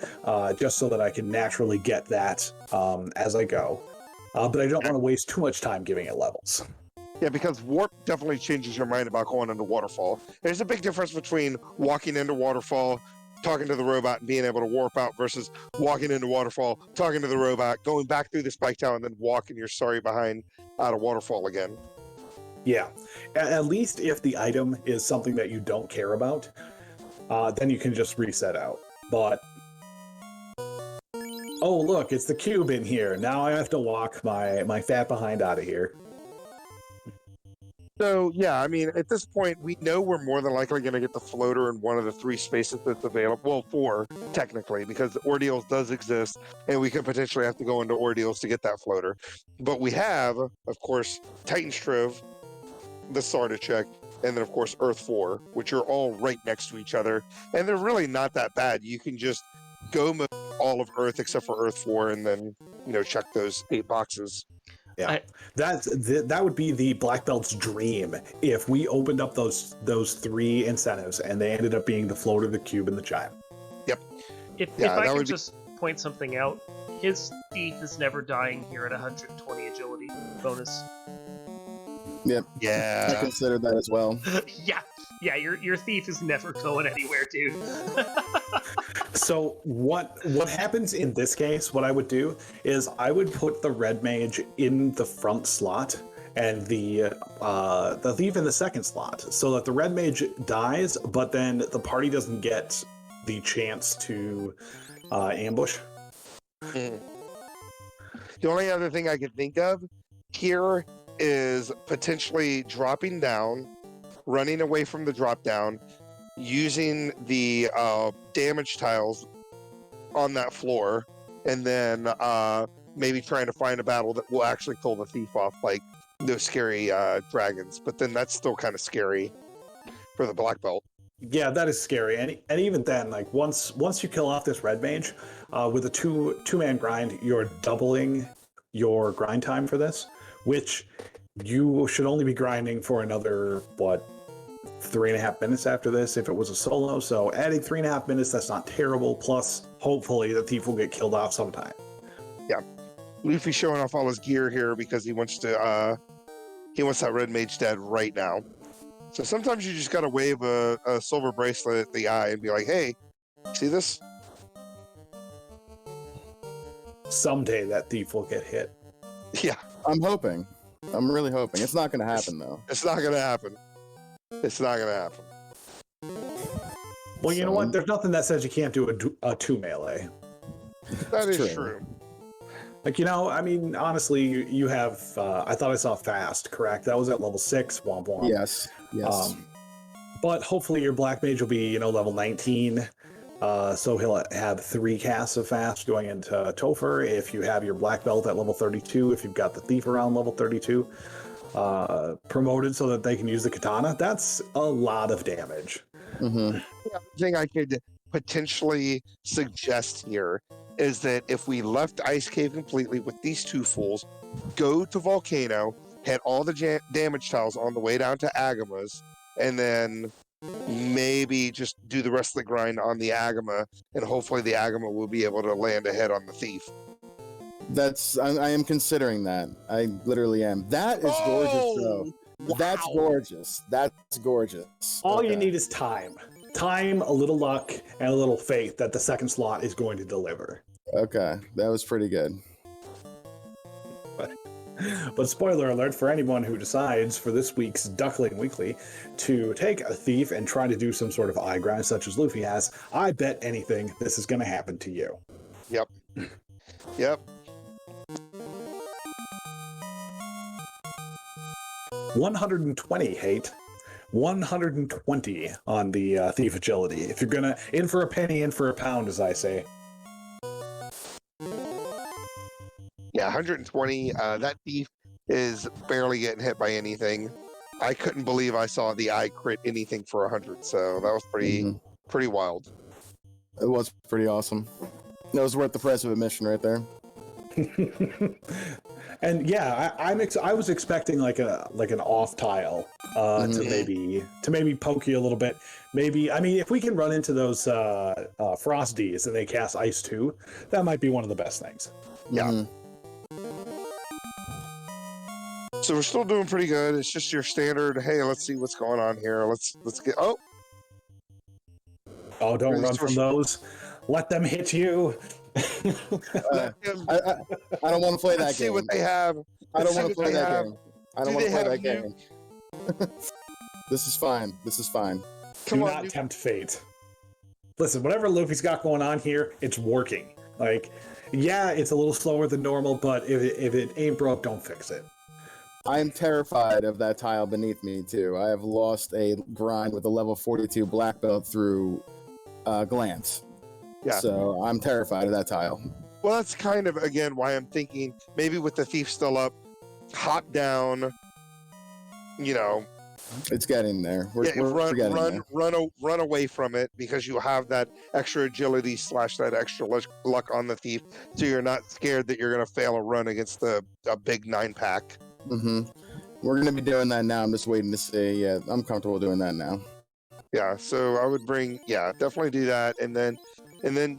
just so that I can naturally get that as I go. But I don't want to waste too much time giving it levels. Yeah, because warp definitely changes your mind about going into Waterfall. There's a big difference between walking into Waterfall, talking to the robot and being able to warp out versus walking into waterfall, talking to the robot, going back through the spike tower, and then walking your sorry behind out of waterfall again. Yeah, at least if the item is something that you don't care about, then you can just reset out. But oh look, it's the cube in here. Now I have to walk my fat behind out of here. So yeah, I mean, at this point, we know we're more than likely going to get the floater in one of the 3 spaces that's available. Well, 4 technically, because the ordeals does exist, and we could potentially have to go into ordeals to get that floater. But we have, of course, Titan Strove, the Sarda check, and then of course Earth 4, which are all right next to each other, and they're really not that bad. You can just go all of Earth except for Earth 4, and then check those 8 boxes. Yeah, that would be the black belt's dream if we opened up those 3 incentives and they ended up being the floater, the cube, and the chime. Yep. If I could just point something out, his thief is never dying here at 120 agility bonus. Yep. Yeah. I considered that as well. Yeah, your thief is never going anywhere, dude. So what happens in this case, what I would do is I would put the red mage in the front slot and the thief in the second slot so that the red mage dies, but then the party doesn't get the chance to ambush. The only other thing I could think of here is potentially dropping down, running away from the drop down, using the damage tiles on that floor, and then maybe trying to find a battle that will actually kill the thief off, like those scary dragons. But then that's still kind of scary for the black belt. Yeah, that is scary, and even then, like once you kill off this red mage with a two-man grind, you're doubling your grind time for this, which you should only be grinding for another 3.5 minutes after this if it was a solo. So adding 3.5 minutes, that's not terrible. Plus, hopefully, the thief will get killed off sometime. Yeah, Luffy's showing off all his gear here because he wants that red mage dead right now. So sometimes you just gotta wave a silver bracelet at the eye and be like, "Hey, see this?" Someday that thief will get hit. Yeah, I'm hoping. I'm really hoping. It's not going to happen, though. it's not gonna happen. It's not gonna happen. Well, you know what? There's nothing that says you can't do a 2 melee. That is true. Like, I mean, honestly, you have, I thought I saw fast, correct? That was at level 6, womp womp. Yes. But hopefully your black mage will be, level 19. So he'll have 3 casts of fast going into Topher. If you have your black belt at level 32, if you've got the thief around level 32, promoted so that they can use the katana, that's a lot of damage. Mm-hmm. The other thing I could potentially suggest here is that if we left Ice Cave completely with these 2 fools, go to Volcano, hit all the damage tiles on the way down to Agama's, and then maybe just do the rest of the grind on the Agama, and hopefully the Agama will be able to land a hit on the thief. I am considering that. I literally am. That is gorgeous, though. Wow. That's gorgeous. That's gorgeous. All you need is time. Time, a little luck, and a little faith that the second slot is going to deliver. Okay, that was pretty good. But spoiler alert for anyone who decides for this week's Duckling Weekly to take a thief and try to do some sort of eye grind such as Luffy has, I bet anything this is going to happen to you. Yep. Yep. 120 hate. 120 on the thief agility. If you're gonna in for a penny, in for a pound, as I say. Yeah, 120. That thief is barely getting hit by anything. I couldn't believe I saw the eye crit anything for 100. So that was pretty wild. It was pretty awesome. That was worth the price of admission right there. And yeah, I was expecting like an off tile to maybe poke you a little bit. Maybe, I mean, if we can run into those Frosties and they cast Ice too, that might be one of the best things. Yeah. Mm-hmm. So we're still doing pretty good. It's just your standard. Hey, let's see what's going on here. Let's get. Oh, don't run Resource- from those. Let them hit you. Let them- I don't want to play that Let's see game. what they have. I don't Let's see want to what play they that have. game. I don't Do want they to play have that game. This is fine. This is fine. Do Come on, not Nuke. tempt fate. Listen, whatever Luffy's got going on here, it's working. Like, yeah, it's a little slower than normal, but if it ain't broke, don't fix it. I am terrified of that tile beneath me, too. I have lost a grind with a level 42 black belt through glance. Yeah. So I'm terrified of that tile. Well, that's kind of, again, why I'm thinking maybe with the thief still up, hop down, you know, It's getting there. We're getting there. run away from it because you have that extra agility / that extra luck on the thief, so you're not scared that you're going to fail a run against a big 9-pack. Mm-hmm. We're going to be doing that now. I'm just waiting to see. Yeah, I'm comfortable doing that now. Yeah, so I would definitely do that, and then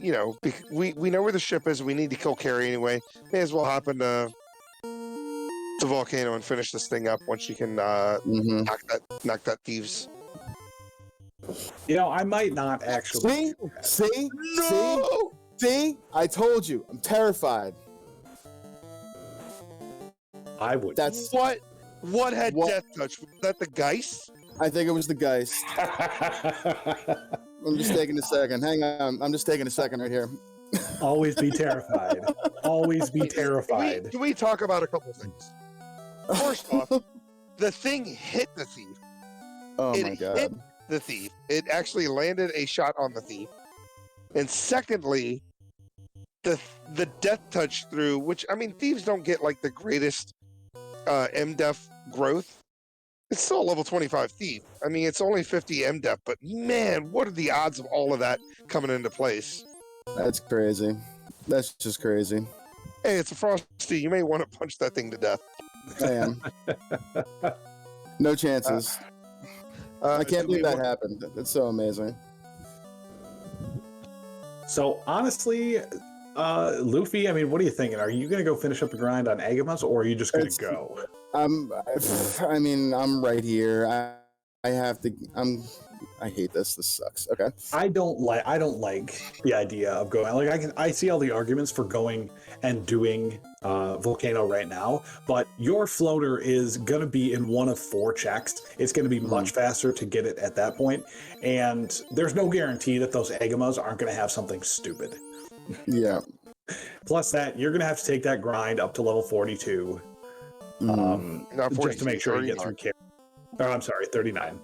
you know, we know where the ship is. We need to kill Carrie anyway. May as well hop into the volcano and finish this thing up once you can Mm-hmm. knock that thieves. You know, I might not actually. See? I told you. I'm terrified. I would. That's. What had What? death touch? Was that the Geist? I think it was the Geist. I'm just taking a second. Hang on. I'm just taking a second right here. Always be terrified. Always be terrified. Can we talk about a couple things? First off, the thing hit the thief. Oh It my hit god. the thief. It actually landed a shot on the thief. And secondly, the death touch through, which, I mean, thieves don't get like the greatest MDef growth. It's still a level 25 thief. I mean, it's only 50 MDef, but man, what are the odds of all of that coming into place? That's crazy. That's just crazy. Hey, it's a Frosty. You may want to punch that thing to death. I am. No chances. I can't do we believe that want- happened. That's so amazing. So honestly, Luffy, I mean, what are you thinking? Are you going to go finish up the grind on Agamas, or are you just going to go? I mean, I'm right here. I have to. I hate this. This sucks. Okay. I don't like the idea of going. Like, I see all the arguments for going and doing Volcano right now, but your floater is going to be in one of 4 checks. It's going to be much faster to get it at that point, and there's no guarantee that those Agamas aren't going to have something stupid. Yeah. Plus that, you're going to have to take that grind up to level 42 Not just to make sure you get 39. through Oh, I'm sorry, 39.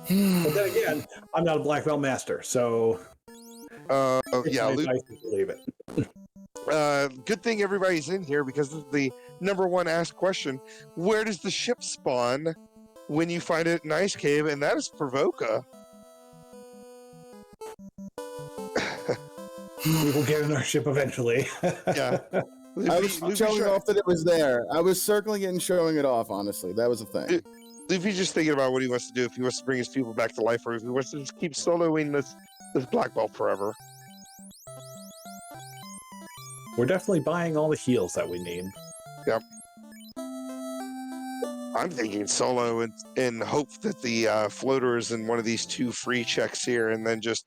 But then again, I'm not a black belt master, so Yeah, my Luke, advice is to leave it. good thing everybody's in here because this is the number one asked question. Where does the ship spawn when you find it in Ice Cave? And that is Provoca. We will get in our ship eventually. Yeah. I was showing off that it was there. I was circling it and showing it off, honestly. That was the thing. Luffy's just thinking about what he wants to do, if he wants to bring his people back to life, or if he wants to just keep soloing this black belt forever. We're definitely buying all the heals that we need. Yep. I'm thinking solo and hope that the floater is in one of these 2 free checks here, and then just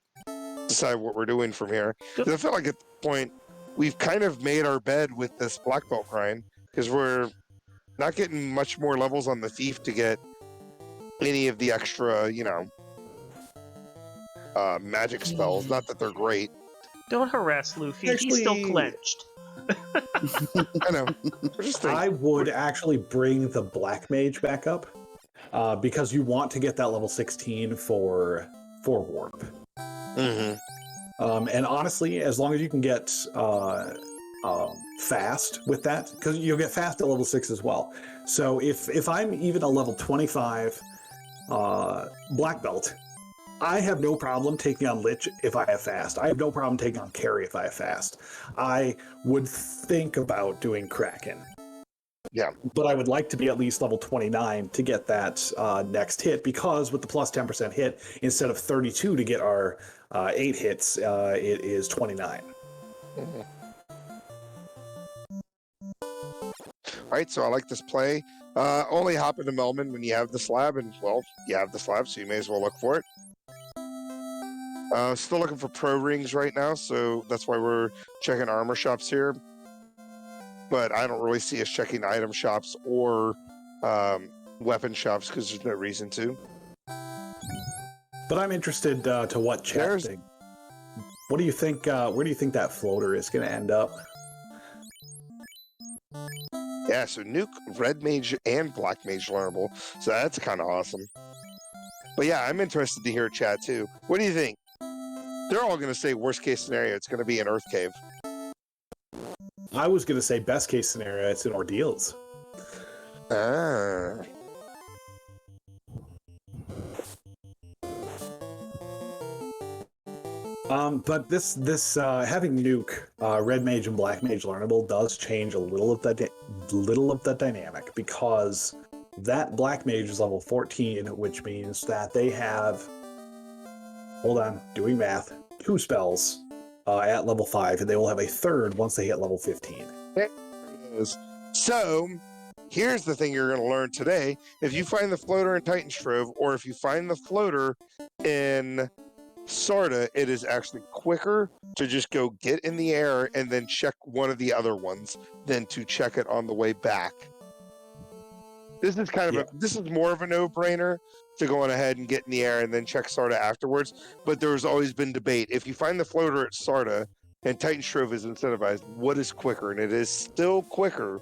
decide what we're doing from here. Because I feel like at the point, we've kind of made our bed with this black belt grind, because we're not getting much more levels on the thief to get any of the extra, magic spells. Not that they're great. Don't harass Luffy. He's Actually- still clenched. I know. I'm just thinking. I would actually bring the black mage back up because you want to get that level 16 for warp. Mhm. And honestly, as long as you can get fast with that, because you'll get fast at level 6 as well. So if I'm even a level 25 black belt, I have no problem taking on Lich if I have fast. I have no problem taking on Carry if I have fast. I would think about doing Kraken. Yeah. But I would like to be at least level 29 to get that next hit, because with the plus 10% hit, instead of 32 to get our 8 hits, it is 29. Mhm. All right, so I like this play. Only hop into Melman when you have the slab, and well, you have the slab, so you may as well look for it. Still looking for pro rings right now, so that's why we're checking armor shops here. But I don't really see us checking item shops or weapon shops because there's no reason to. But I'm interested to what chat thing. What do you think? Where do you think that floater is going to end up? Yeah, so Nuke, Red Mage, and Black Mage learnable. So that's kind of awesome. But yeah, I'm interested to hear chat too. What do you think? They're all going to say worst case scenario, it's going to be an Earth Cave. I was going to say best case scenario, it's an Ordeals. Ah. But this having Nuke, Red Mage and Black Mage learnable does change a little of the dynamic, because that Black Mage is level 14, which means that they have, hold on, doing math, 2 spells at level 5, and they will have a third once they hit level 15. So, here's the thing you're going to learn today. If you find the floater in Titan Trove, or if you find the floater in Sarda, it is actually quicker to just go get in the air and then check one of the other ones than to check it on the way back. This is kind of this is more of a no-brainer to go on ahead and get in the air and then check Sarda afterwards. But there's always been debate. If you find the floater at Sarda and Titan Trove is incentivized, what is quicker? And it is still quicker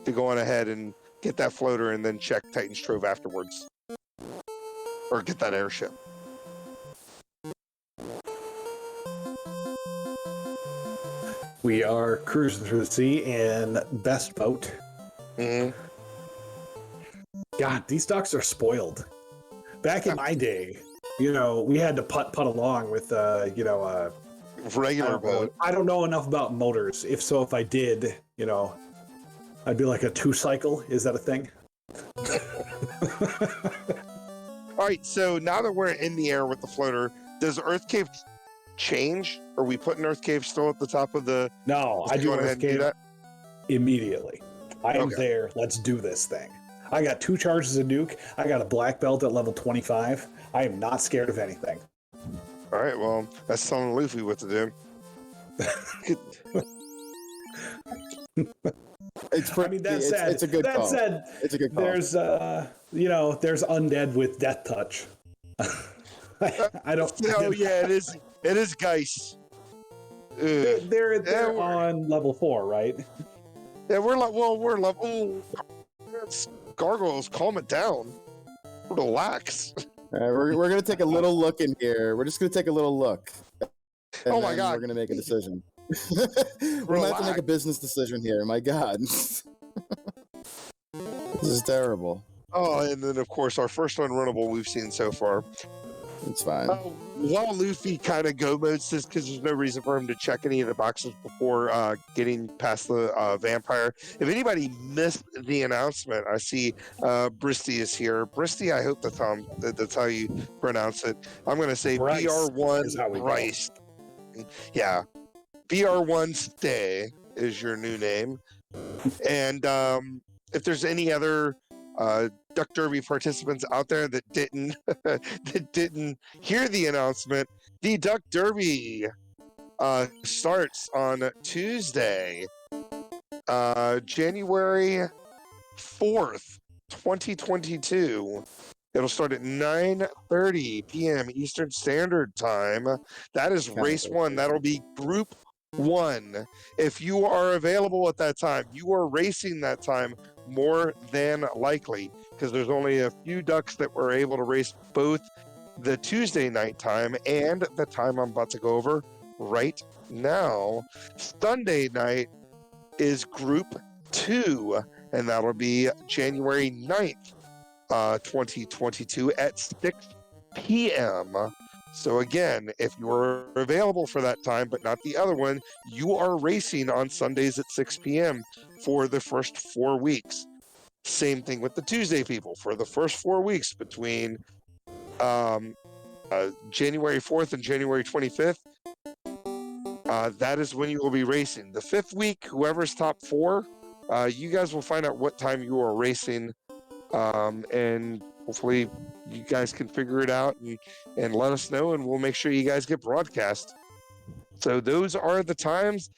to go on ahead and get that floater and then check Titan Trove afterwards, or get that airship. We are cruising through the sea in best boat. Mm-hmm. God, these ducks are spoiled. Back in my day, we had to putt along with, regular boat. I don't know enough about motors. If I did, I'd be like a 2-cycle. Is that a thing? All right, so now that we're in the air with the floater, does Earth Cave change? Are we putting Earth Cave still at the top of the... No, I do Earth Cave immediately. I am there. Let's do this thing. I got 2 charges of Nuke. I got a black belt at level 25. I am not scared of anything. All right, well, that's telling Luffy what to do. It's pretty. It's a good call. That said, it's a good call. There's there's undead with death touch. I don't. Oh yeah, it is. It is Geist. They're on level 4, right? Yeah, we're level. Gargoyles, calm it down. Relax. All right, we're gonna take a little look in here. We're just gonna take a little look. Oh my God! We're gonna make a decision. We're gonna have to make a business decision here. My God, this is terrible. Oh, and then of course our first unrunnable we've seen so far. It's fine. While Luffy kind of go modes this, because there's no reason for him to check any of the boxes before getting past the vampire. If anybody missed the announcement, I see Bristy is here. Bristy, I hope that's how you pronounce it. I'm going to say BR1 Bryce. Yeah, BR1 Stay is your new name. And if there's any other Duck Derby participants out there that didn't hear the announcement, the Duck Derby starts on Tuesday, January 4th, 2022. It'll start at 9:30 p.m. Eastern Standard Time. That is race 1. That'll be Group 1. If you are available at that time, you are racing that time more than likely, because there's only a few ducks that were able to race both the Tuesday night time and the time I'm about to go over right now. Sunday night is Group 2, and that'll be January 9th, 2022 at 6 p.m. So again, if you're available for that time, but not the other one, you are racing on Sundays at 6 p.m. for the first 4 weeks. Same thing with the Tuesday people. For the first 4 weeks between January 4th and January 25th, that is when you will be racing. The 5th week, whoever's top 4, you guys will find out what time you are racing, and hopefully you guys can figure it out and let us know, and we'll make sure you guys get broadcast. So those are the times.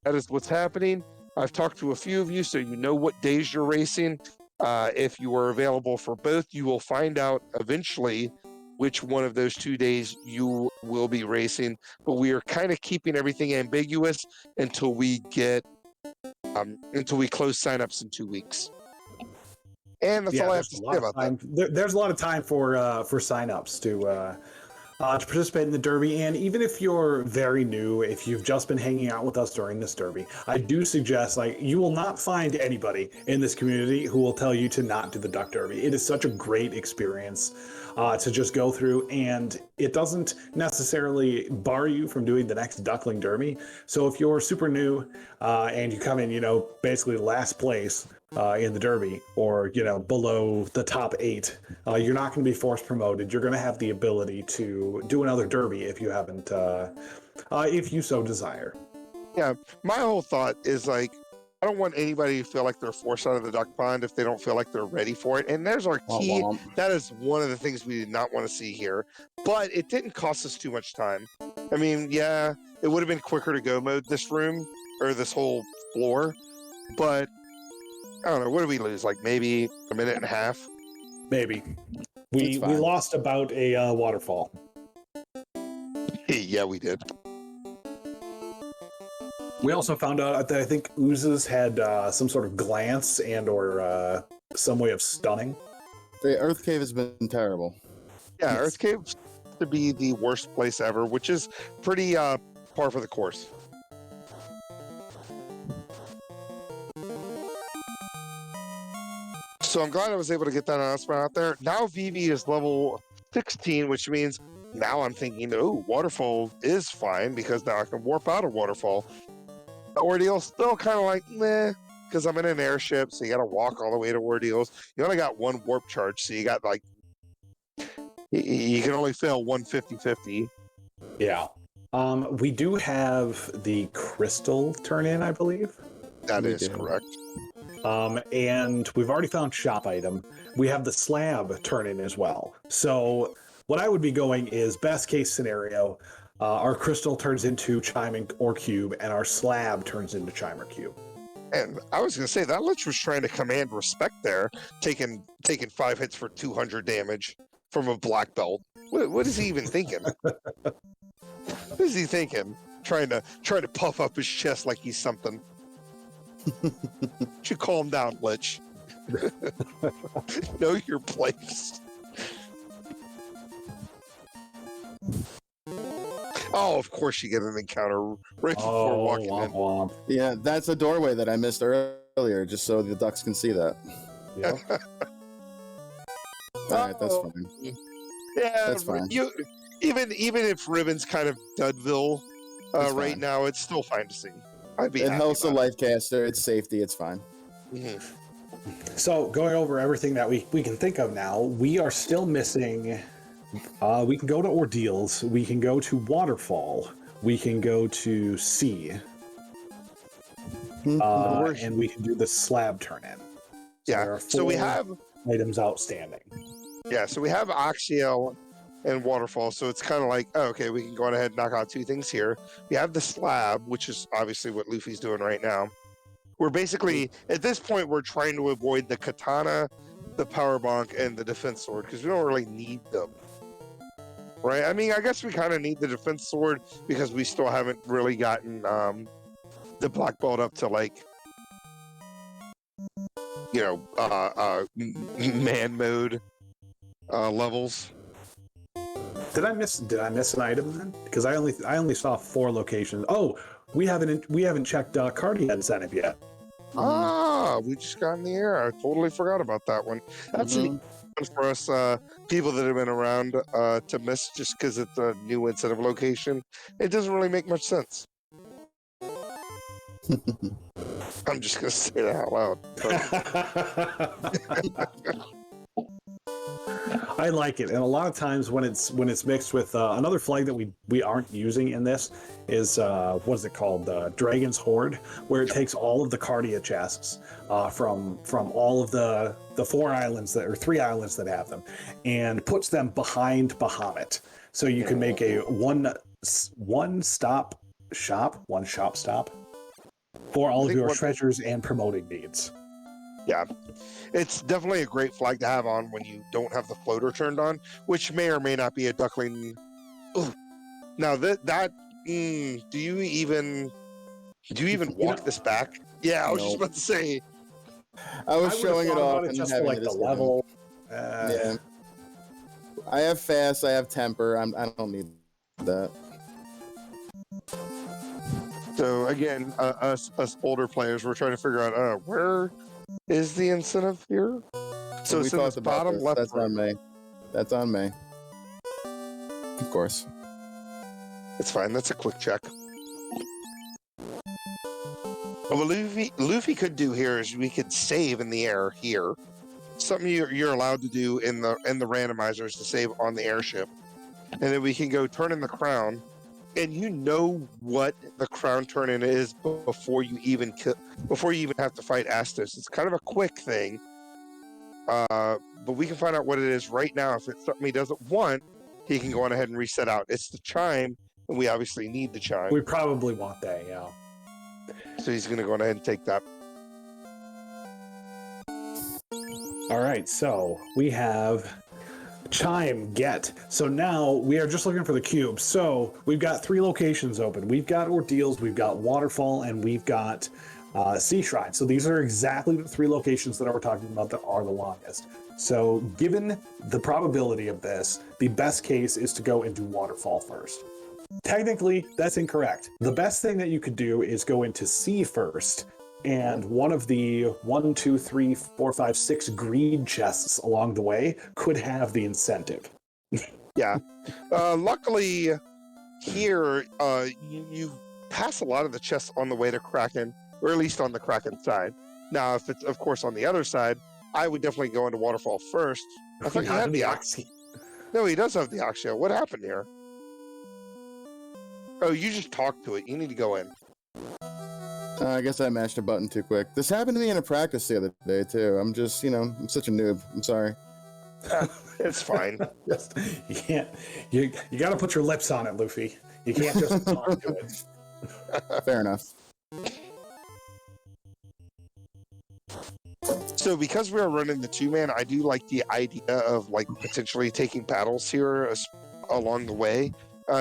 That is what's happening. I've talked to a few of you, so you know what days you're racing. If you are available for both, you will find out eventually which one of those 2 days you will be racing. But we are kind of keeping everything ambiguous until we close signups in 2 weeks. And that's all I have to say about that. There's a lot of time for signups to participate in the Derby. And even if you're very new, if you've just been hanging out with us during this Derby, I do suggest, you will not find anybody in this community who will tell you to not do the Duck Derby. It is such a great experience to just go through, and it doesn't necessarily bar you from doing the next Duckling Derby. So if you're super new and you come in, basically last place in the Derby, or below the top 8, you're not going to be force promoted. You're going to have the ability to do another Derby if you haven't, if you so desire. Yeah, my whole thought is I don't want anybody to feel like they're forced out of the duck pond if they don't feel like they're ready for it. And there's our key. That is one of the things we did not want to see here. But it didn't cost us too much time. I mean, yeah, it would have been quicker to go mode this room or this whole floor. But I don't know. What did we lose? Maybe a minute and a half? Maybe. We lost about a waterfall. Yeah, we did. We also found out that I think oozes had some sort of glance and or some way of stunning. The Earth Cave has been terrible. Yeah, Earth Cave to be the worst place ever, which is pretty par for the course. So I'm glad I was able to get that announcement out there. Now Vivi is level 16, which means now I'm thinking, waterfall is fine because now I can warp out of waterfall. The ordeal's still kind of meh, because I'm in an airship, so you got to walk all the way to ordeals. You only got one warp charge, so you got you can only fail 150-50. Yeah. We do have the crystal turn in, I believe. That is correct. And we've already found shop item. We have the slab turn in as well. So what I would be going is best case scenario, our crystal turns into chime or cube, and our slab turns into chime or cube. And I was going to say, that Lich was trying to command respect there, taking 5 hits for 200 damage from a black belt. What is he even thinking? What is he thinking? Trying to puff up his chest like he's something. You calm down, Lich. Know your place. Oh, of course you get an encounter right before walking in. Yeah, that's a doorway that I missed earlier, just so the ducks can see that. Yeah. All right, that's fine. Yeah, that's fine. Even if Ribbon's kind of Dudville right now, it's still fine to see. It helps the life caster. It's safety. It's fine. Mm-hmm. So going over everything that we can think of now, we are still missing. We can go to ordeals. We can go to waterfall. We can go to sea. And we can do the slab turn in. So we have items outstanding. Yeah, so we have Oxiel and waterfall, so it's kind of okay, we can go on ahead and knock out 2 things here. We have the slab, which is obviously what Luffy's doing right now. We're basically, at this point, we're trying to avoid the katana, the power bonk, and the defense sword, because we don't really need them. Right? I mean, I guess we kind of need the defense sword, because we still haven't really gotten the black belt up to, man mode levels. Did I miss an item then? Because I only saw 4 locations. Oh, we haven't checked Cardia incentive yet. We just got in the air. I totally forgot about that one. That's an one for us people that have been around to miss just because it's a new incentive location. It doesn't really make much sense. I'm just gonna say that out loud. I like it, and a lot of times when it's mixed with another flag that we aren't using in this is what is it called? Dragon's Horde, where it takes all of the Cardia chests from all of the 4 islands that or 3 islands that have them, and puts them behind Bahamut, so you can make a one stop shop for all of your treasures and promoting needs. Yeah, it's definitely a great flag to have on when you don't have the floater turned on, which may or may not be a Duckling. Ooh. Now do you even walk this back? Yeah, I was just about to say. I was showing it off and just having for, like, the level. Yeah, I have fast. I have temper. I don't need that. So again, us older players, we're trying to figure out where is the incentive here. So it's in the bottom left. That's on me. That's on me. Of course. It's fine. That's a quick check. What Luffy could do here is we could save in the air here. Something you're allowed to do in the randomizer is to save on the airship, and then we can go turn in the crown. And you know what the crown turn in is before you even have to fight Astos. It's kind of a quick thing, but we can find out what it is right now. If it's something he doesn't want, he can go on ahead and reset out. It's the chime, and we obviously need the chime. We probably want that, yeah. So he's going to go on ahead and take that. All right, so we have chime get. So now we are just looking for the cube. So we've got 3 locations open. We've got Ordeals, we've got Waterfall, and we've got Sea Shrine. So these are exactly the 3 locations that we're talking about that are the longest. So given the probability of this, the best case is to go into Waterfall first. Technically, that's incorrect. The best thing that you could do is go into Sea first, and one of the 1, 2, 3, 4, 5, 6 greed chests along the way could have the incentive. Yeah. Luckily, here, you pass a lot of the chests on the way to Kraken, or at least on the Kraken side. Now, if it's, of course, on the other side, I would definitely go into Waterfall first. I thought you had the Oxy. No, he does have the Oxy. What happened here? Oh, you just talked to it. You need to go in. I guess I mashed a button too quick. This happened to me in a practice the other day, too. I'm just, I'm such a noob. I'm sorry. It's fine. You got to put your lips on it, Luffy. You can't just talk to it. Fair enough. So because we're running the 2-man, I do like the idea of potentially taking battles here along the way.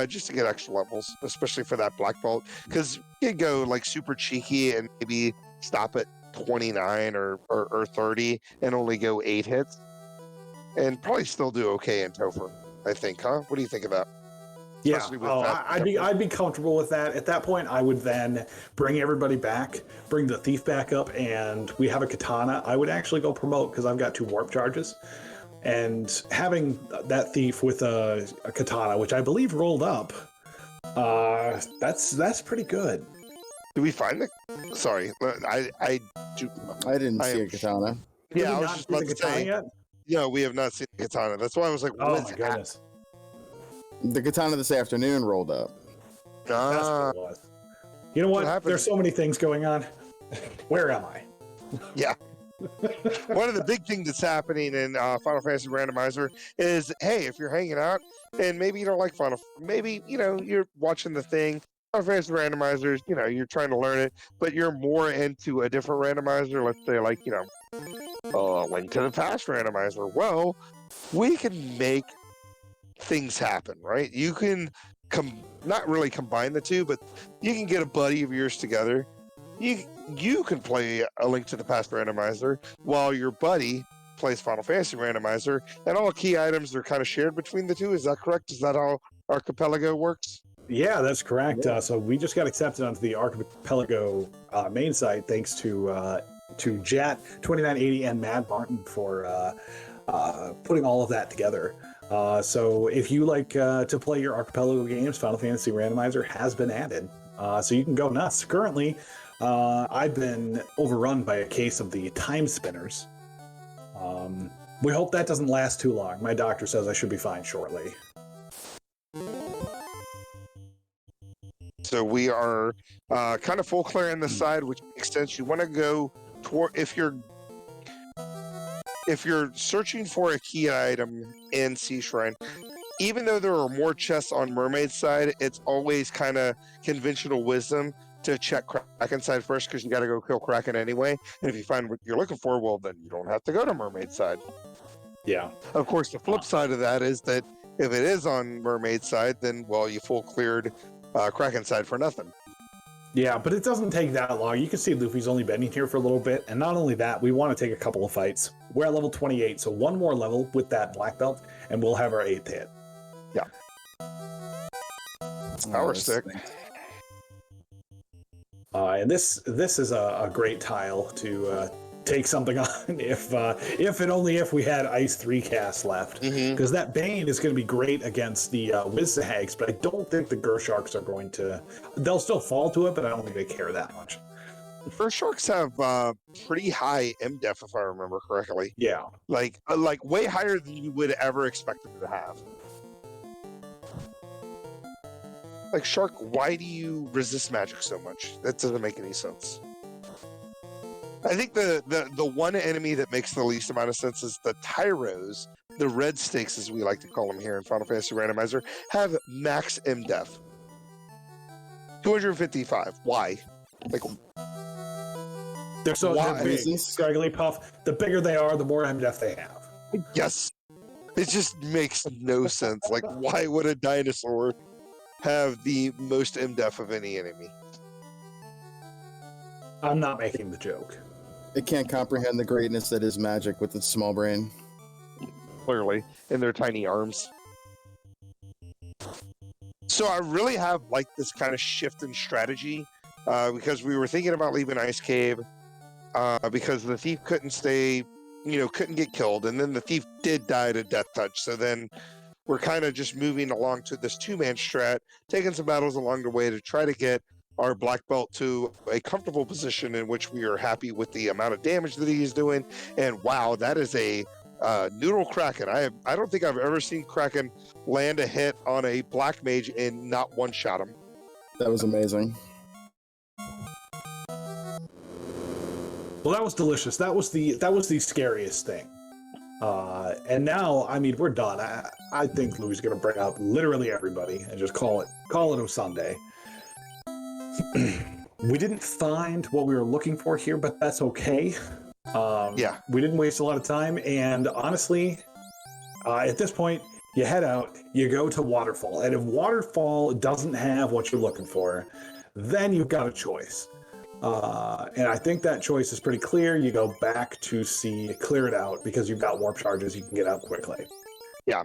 Just to get extra levels, especially for that black belt, because you could go super cheeky and maybe stop at 29 or 30 and only go 8 hits, and probably still do okay in Topher. I think, huh? What do you think of that? Yeah, I'd be comfortable with that. At that point, I would then bring everybody back, bring the thief back up, and we have a katana. I would actually go promote because I've got 2 warp charges. And having that thief with a katana, which I believe rolled up, that's pretty good. Do we find the? Sorry, I didn't see a katana. Yeah, I was just about to say. Yet? No, we have not seen the katana. That's why I was like, "Oh my goodness!" The katana this afternoon rolled up. That's what it was. You know what? There's so many things going on. Where am I? Yeah. One of the big things that's happening in Final Fantasy Randomizer is, hey, if you're hanging out and maybe you don't like maybe you're watching the thing. Final Fantasy Randomizer, you're trying to learn it, but you're more into a different randomizer. Let's say Link to the Past randomizer. Well, we can make things happen, right? You can not really combine the two, but you can get a buddy of yours together. You can play a Link to the Past randomizer while your buddy plays Final Fantasy randomizer, and all key items are kind of shared between the two. Is that correct? Is that how Archipelago works? Yeah, that's correct. Yeah. So we just got accepted onto the Archipelago main site thanks to Jet 2980 and Mad Martin for putting all of that together. So if you like to play your Archipelago games, Final Fantasy Randomizer has been added. So you can go nuts. Currently, I've been overrun by a case of the time spinners. We hope that doesn't last too long. My doctor says I should be fine shortly. So we are kind of full clear on this side, which makes sense. You want to go toward if you're searching for a key item in Sea Shrine, even though there are more chests on Mermaid's side, it's always kind of conventional wisdom to check Kraken side first, because you got to go kill Kraken anyway. And if you find what you're looking for, well, then you don't have to go to Mermaid's side. Yeah. Of course, the flip side of that is that if it is on Mermaid's side, then, well, you full cleared Kraken side for nothing. Yeah, but it doesn't take that long. You can see Luffy's only been in here for a little bit, and not only that, we want to take a couple of fights. We're at level 28, so one more level with that black belt, and we'll have our 8th hit. Yeah. Power stick. And this is a great tile to take something on if and only if we had Ice 3 cast left. Because that Bane is going to be great against the Wizzahags, but I don't think the Gersharks are going to... They'll still fall to it, but I don't think they care that much. The Gersharks have pretty high MDef, if I remember correctly. Yeah. Like way higher than you would ever expect them to have. Like, Shark, why do you resist magic so much? That doesn't make any sense. I think the one enemy that makes the least amount of sense is the Tyros, the red stakes, as we like to call them here in Final Fantasy Randomizer, have max MDef. 255. Why? Like, They're so why? big, scraggly puff. The bigger they are, the more MDF they have. Yes. It just makes no sense. Like, why would a dinosaur have the most MDef of any enemy? I'm not making the joke. It can't comprehend the greatness that is magic with its small brain. Clearly, in their tiny arms. So I really have like this kind of shift in strategy because we were thinking about leaving Ice Cave because the thief couldn't stay, couldn't get killed, and then the thief did die to Death Touch. So then we're kind of just moving along to this two-man strat, taking some battles along the way to try to get our black belt to a comfortable position in which we are happy with the amount of damage that he's doing. And wow, that is a noodle Kraken. I don't think I've ever seen Kraken land a hit on a black mage and not one-shot him. That was amazing. Well, that was delicious. That was the scariest thing. And now, I mean, we're done. I think Louis is going to bring out literally everybody and just call it a Sunday. We didn't find what we were looking for here, but that's okay. Yeah, we didn't waste a lot of time, and honestly, at this point, you head out, you go to Waterfall, and if Waterfall doesn't have what you're looking for, then you've got a choice. And I think that choice is pretty clear. You go back to sea, clear it out, because you've got warp charges, you can get out quickly. Yeah,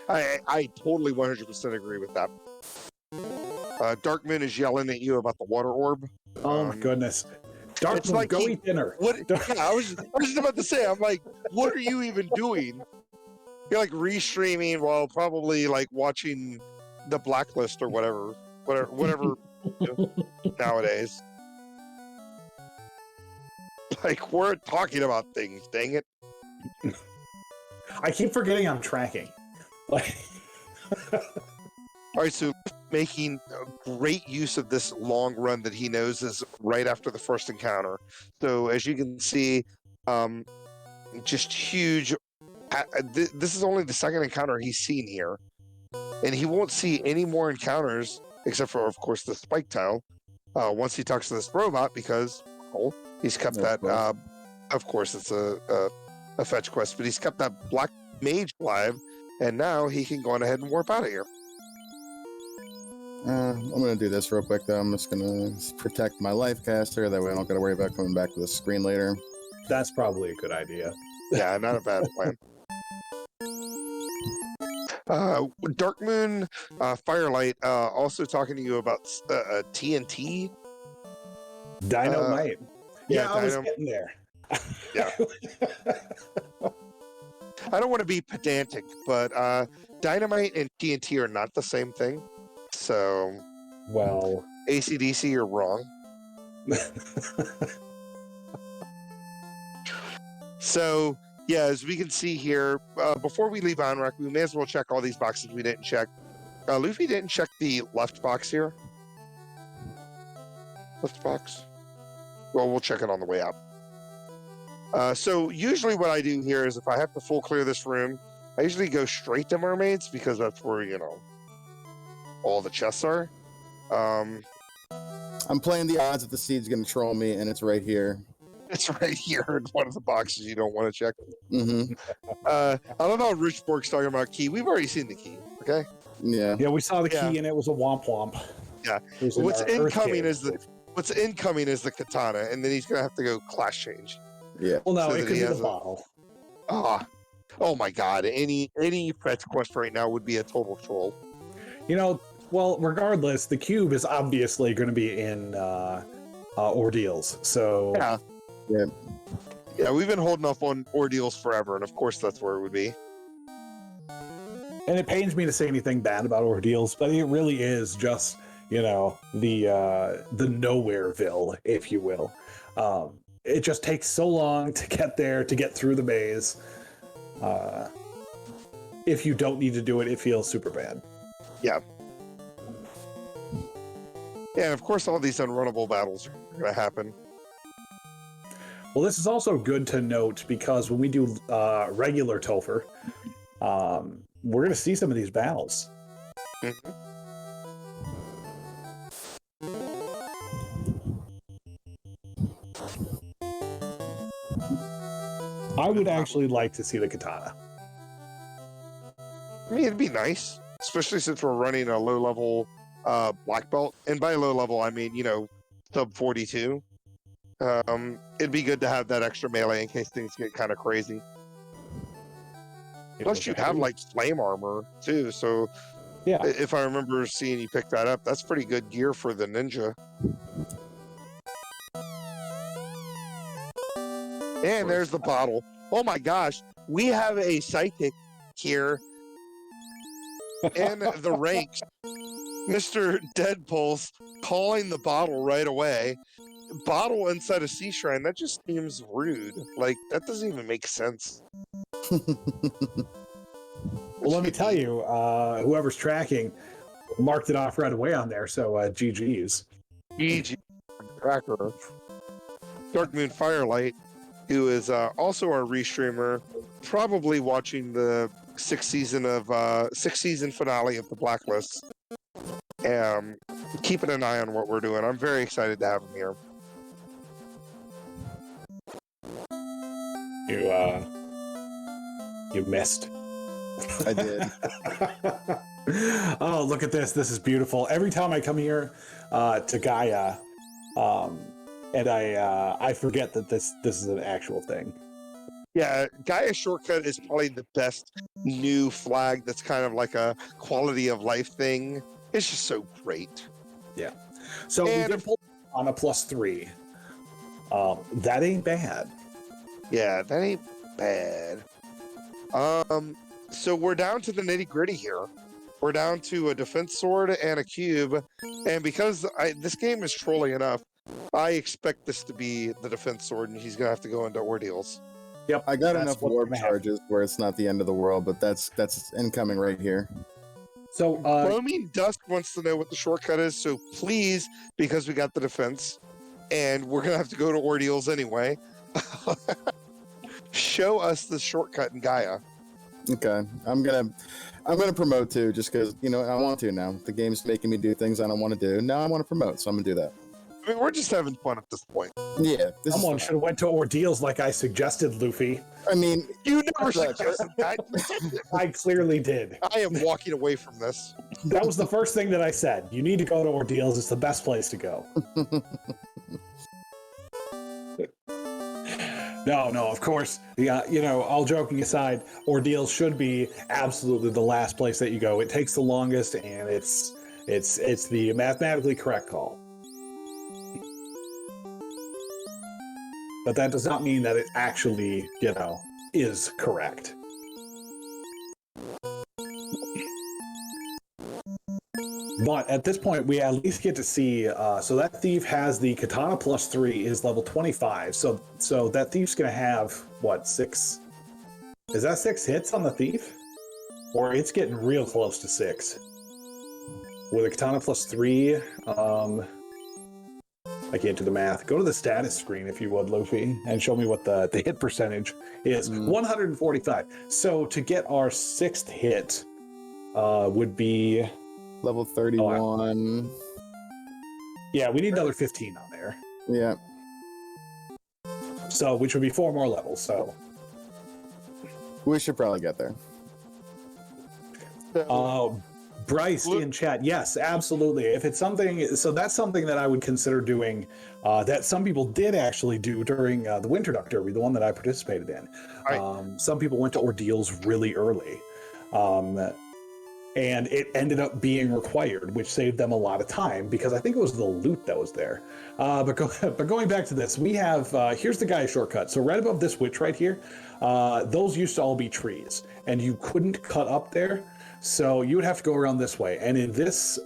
I totally 100% agree with that. Darkman is yelling at you about the water orb. Oh my goodness. Darkman, like go eat dinner. I was just about to say, I'm like, what are you even doing? You're like restreaming while probably like watching the Blacklist or whatever nowadays. Like, we're talking about things, dang it. I keep forgetting I'm tracking. Like all right, so making great use of this long run that he knows is right after the first encounter. So as you can see, just huge. This is only the second encounter he's seen here, and he won't see any more encounters except for, of course, the spike tile. Once he talks to this robot, because he's kept that. Of course, it's a fetch quest, but he's kept that black mage alive, and now he can go on ahead and warp out of here. I'm going to do this real quick, though. I'm just going to protect my life caster. That way I don't got to worry about coming back to the screen later. That's probably a good idea. Yeah, not a bad plan. Dark Moon, Firelight, also talking to you about TNT. Dynamite. Yeah, I was Dynam- getting there. Yeah. I don't want to be pedantic, but Dynamite and TNT are not the same thing. So, well, AC/DC, you're wrong. So, Yeah, as we can see here, before we leave Onrak, we may as well check all these boxes we didn't check. Luffy didn't check the left box here. Left box. Well, we'll check it on the way out. So usually what I do here is if I have to full clear this room, I usually go straight to mermaids because that's where, you know, all the chests are. I'm playing the odds that the seed's going to troll me, and it's right here. It's right here in one of the boxes you don't want to check. Mm-hmm. I don't know if Richborg's talking about key. We've already seen the key, okay? Yeah. Yeah, we saw the Yeah. key and it was a womp womp. Yeah. It was in What's our incoming Earth is cave. what's incoming is the katana, and then he's gonna have to go class change. Yeah. Well, no, so it that could he be the has a- bottle. Oh my god, any fetch quest right now would be a total troll. You know, well, regardless, the cube is obviously going to be in ordeals. So Yeah. Yeah, we've been holding off on ordeals forever, and of course that's where it would be. and it pains me to say anything bad about ordeals, but it really is just, you know, the Nowhereville, if you will. It just takes so long to get there, to get through the maze. If you don't need to do it, it feels super bad. Yeah, and of course all these unrunnable battles are gonna happen. Well, this is also good to note because when we do regular Topher, we're going to see some of these battles. Mhm. I would actually like to see the katana. I mean, it'd be nice, especially since we're running a low-level black belt, and by low level I mean, you know, sub 42. It'd be good to have that extra melee in case things get kind of crazy. Plus, you have like flame armor too, so Yeah. if I remember seeing you pick that up, that's pretty good gear for the ninja. And there's the bottle. Oh my gosh, we have a psychic here in the ranks. Mr. Deadpulse calling the bottle right away. Bottle inside a sea shrine, that just seems rude. Like, that doesn't even make sense. Well, let me tell you, whoever's tracking marked it off right away on there, so GG's. GG Tracker. Dark Moon Firelight, who is also our restreamer, probably watching the sixth season finale of the Blacklist. Keeping an eye on what we're doing. I'm very excited to have him here. You missed. I did. Oh, look at this. This is beautiful. Every time I come here to Gaia, and I forget that this is an actual thing. Yeah, Gaia Shortcut is probably the best new flag that's kind of like a quality of life thing. It's just so great. Yeah. So And we did pull on a +3. That ain't bad. Yeah, that ain't bad. So we're down to the nitty gritty here. We're down to a defense sword and a cube, and because this game is trolling enough, I expect this to be the defense sword, and he's gonna have to go into ordeals. Yep. I got That's enough what's warp gonna happen. charges where it's not the end of the world, but that's incoming right here. So Roaming Dusk wants to know what the shortcut is, so please, because we got the defense, and we're gonna have to go to ordeals anyway, show us the shortcut in Gaia. Okay, I'm gonna promote too, just because I want to now. The game's making me do things I don't want to do. Now I want to promote, so I'm gonna do that. I mean, we're just having fun at this point. Yeah, this someone is. should have went to ordeals like I suggested, Luffy. I mean, You never Look. suggested that. I clearly did. I am walking away from this. That was the first thing that I said. You need to go to ordeals. It's the best place to go. No, of course. Yeah, all joking aside, ordeals should be absolutely the last place that you go. It takes the longest, and it's the mathematically correct call. But that does not mean that it actually, is correct. But at this point, we at least get to see. So that thief has the katana +3 is level 25. So that thief's gonna have what 6 Is that 6 hits on the thief? Or it's getting real close to 6. With a katana plus 3, I can't do the math. Go to the status screen if you would, Luffy, and show me what the hit percentage is. 145. So to get our 6th hit would be... Level 31. Yeah, we need another 15 on there. Yeah. So, which would be 4 more levels, so... We should probably get there. Bryce in chat, yes, absolutely. If it's something, so that's something that I would consider doing, that some people did actually do during the Winter Duck Derby, the one that I participated in. Some people went to ordeals really early, and it ended up being required, which saved them a lot of time because I think it was the loot that was there. But going back to this, we have, here's the Gaia shortcut. So right above this witch right here, those used to all be trees, and you couldn't cut up there. So you would have to go around this way. And in this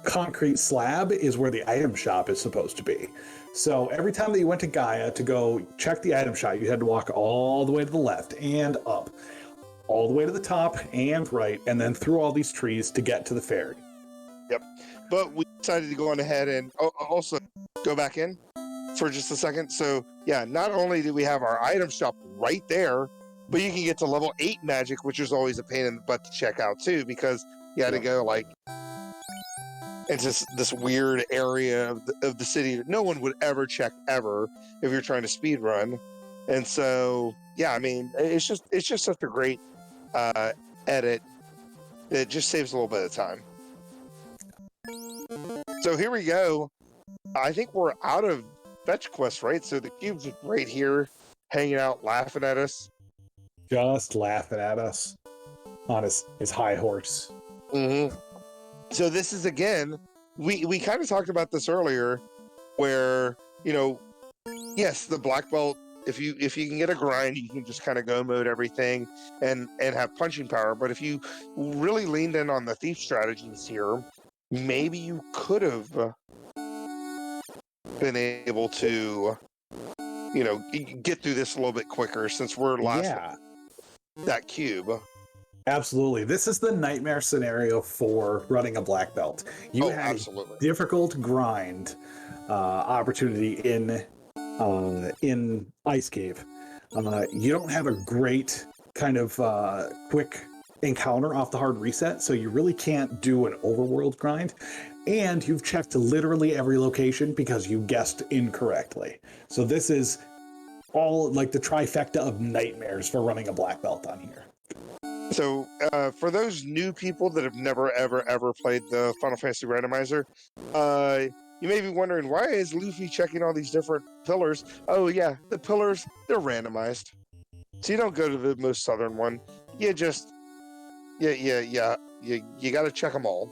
concrete slab is where the item shop is supposed to be. So every time that you went to Gaia to go check the item shop, you had to walk all the way to the left and up, all the way to the top and right, and then through all these trees to get to the ferry. Yep. But we decided to go on ahead and also go back in for just a second. So yeah, not only do we have our item shop right there, but you can get to level 8 magic, which is always a pain in the butt to check out too, because you had to go like into this weird area of the city that no one would ever check ever if you're trying to speed run. And so yeah, I mean, it's just such a great edit. It just saves a little bit of time. So here we go. I think we're out of fetch quests, right? So the cube's right here, hanging out, laughing at us. Just laughing at us on his high horse. Mm-hmm. So this is, again, we kind of talked about this earlier, where, you know, yes, the black belt, if you can get a grind, you can just kind of go mode everything and have punching power. But if you really leaned in on the thief strategies here, maybe you could have been able to, you know, get through this a little bit quicker since we're last that cube. Absolutely. This is the nightmare scenario for running a black belt. You have a difficult grind opportunity in Ice Cave. You don't have a great kind of quick encounter off the hard reset, so you really can't do an overworld grind. And you've checked literally every location because you guessed incorrectly. So this is all like the trifecta of nightmares for running a black belt on here. So for those new people that have never, ever played the Final Fantasy Randomizer, you may be wondering, why is Luffy checking all these different pillars? Oh yeah, the pillars, they're randomized. So you don't go to the most southern one. You just, you got to check them all.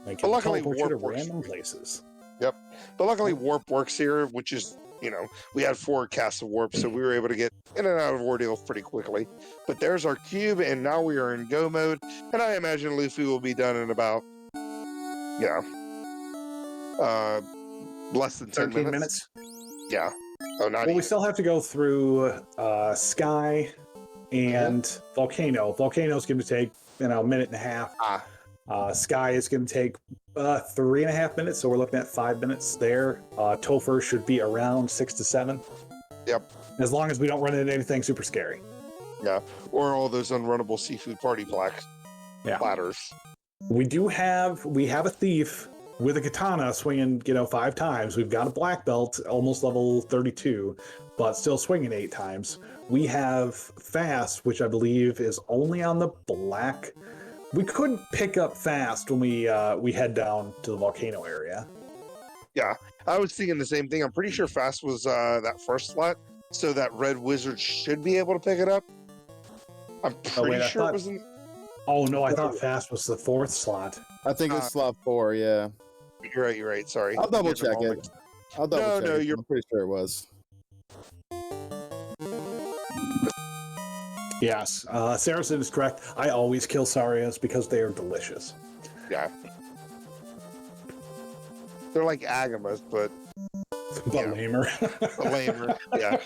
Like, but luckily, Warp works. Random places. Yep. But luckily, Warp works here, which is, you know, we had 4 casts of Warp, so we were able to get in and out of ordeals pretty quickly. But there's our cube, and now we are in go mode. And I imagine Luffy will be done in about, less than 10 minutes. Yeah. Oh, not well, we still have to go through Sky and Volcano. Volcano's going to take, a minute and a half. Sky is going to take 3.5 minutes, so we're looking at 5 minutes there. Topher should be around 6 to 7. Yep. As long as we don't run into anything super scary. Yeah, or all those unrunnable seafood party platters. We have a thief with a katana swinging, 5 times. We've got a black belt, almost level 32, but still swinging 8 times. We have Fast, which I believe is only on the black. We could pick up Fast when we head down to the volcano area. Yeah, I was thinking the same thing. I'm pretty sure Fast was that first slot, so that red wizard should be able to pick it up. I'm pretty sure it was in... Oh no, I thought Fast was the 4th slot. I think it's slot 4, yeah. You're right, sorry. I'll double check it. I'm pretty sure it was. Yes, Saracen is correct. I always kill Sarias because they are delicious. Yeah. They're like Agamas, but lamer. Lamer, yeah.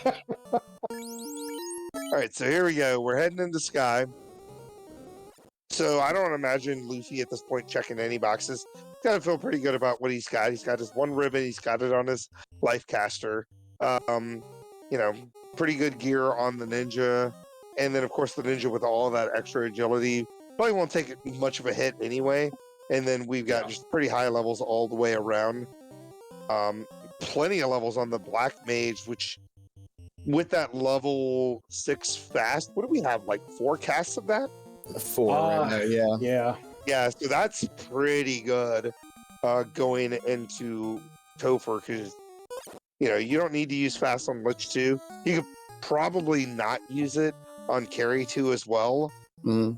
All right, so here we go. We're heading into Sky. So I don't imagine Luffy at this point checking any boxes. He's got to feel pretty good about what he's got. He's got his one ribbon. He's got it on his life caster. You know, pretty good gear on the ninja. And then, of course, the ninja with all that extra agility probably won't take much of a hit anyway. And then we've got just pretty high levels all the way around. Plenty of levels on the black mage, which with that level 6 fast, what do we have? Like 4 casts of that? 4 right now, yeah. Yeah. Yeah, so that's pretty good going into Topher because, you know, you don't need to use fast on Lich 2. You could probably not use it on Carry 2 as well. Mhm.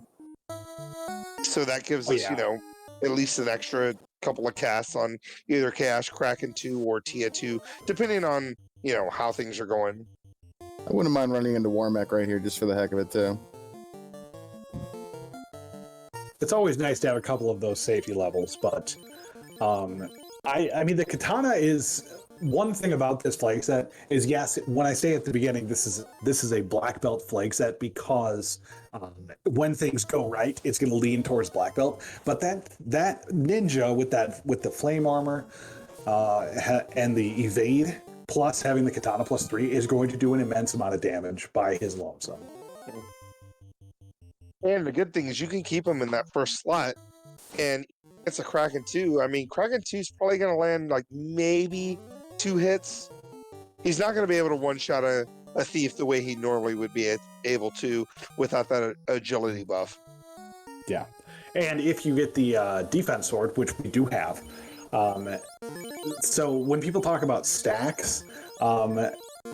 So that gives us, you know, at least an extra couple of casts on either Chaos Kraken 2 or Tia 2, depending on, you know, how things are going. I wouldn't mind running into Warmech right here just for the heck of it, too. It's always nice to have a couple of those safety levels, but I mean, the katana is one thing about this flag set is, yes, when I say at the beginning, this is a black belt flag set because when things go right, it's going to lean towards black belt. But that ninja with the flame armor and the evade plus having the katana +3 is going to do an immense amount of damage by his lonesome. And the good thing is you can keep him in that first slot, and it's a Kraken 2. I mean, Kraken 2 is probably going to land like maybe 2 hits. He's not going to be able to one-shot a thief the way he normally would be able to without that agility buff. Yeah. And if you get the defense sword, which we do have, so when people talk about stacks,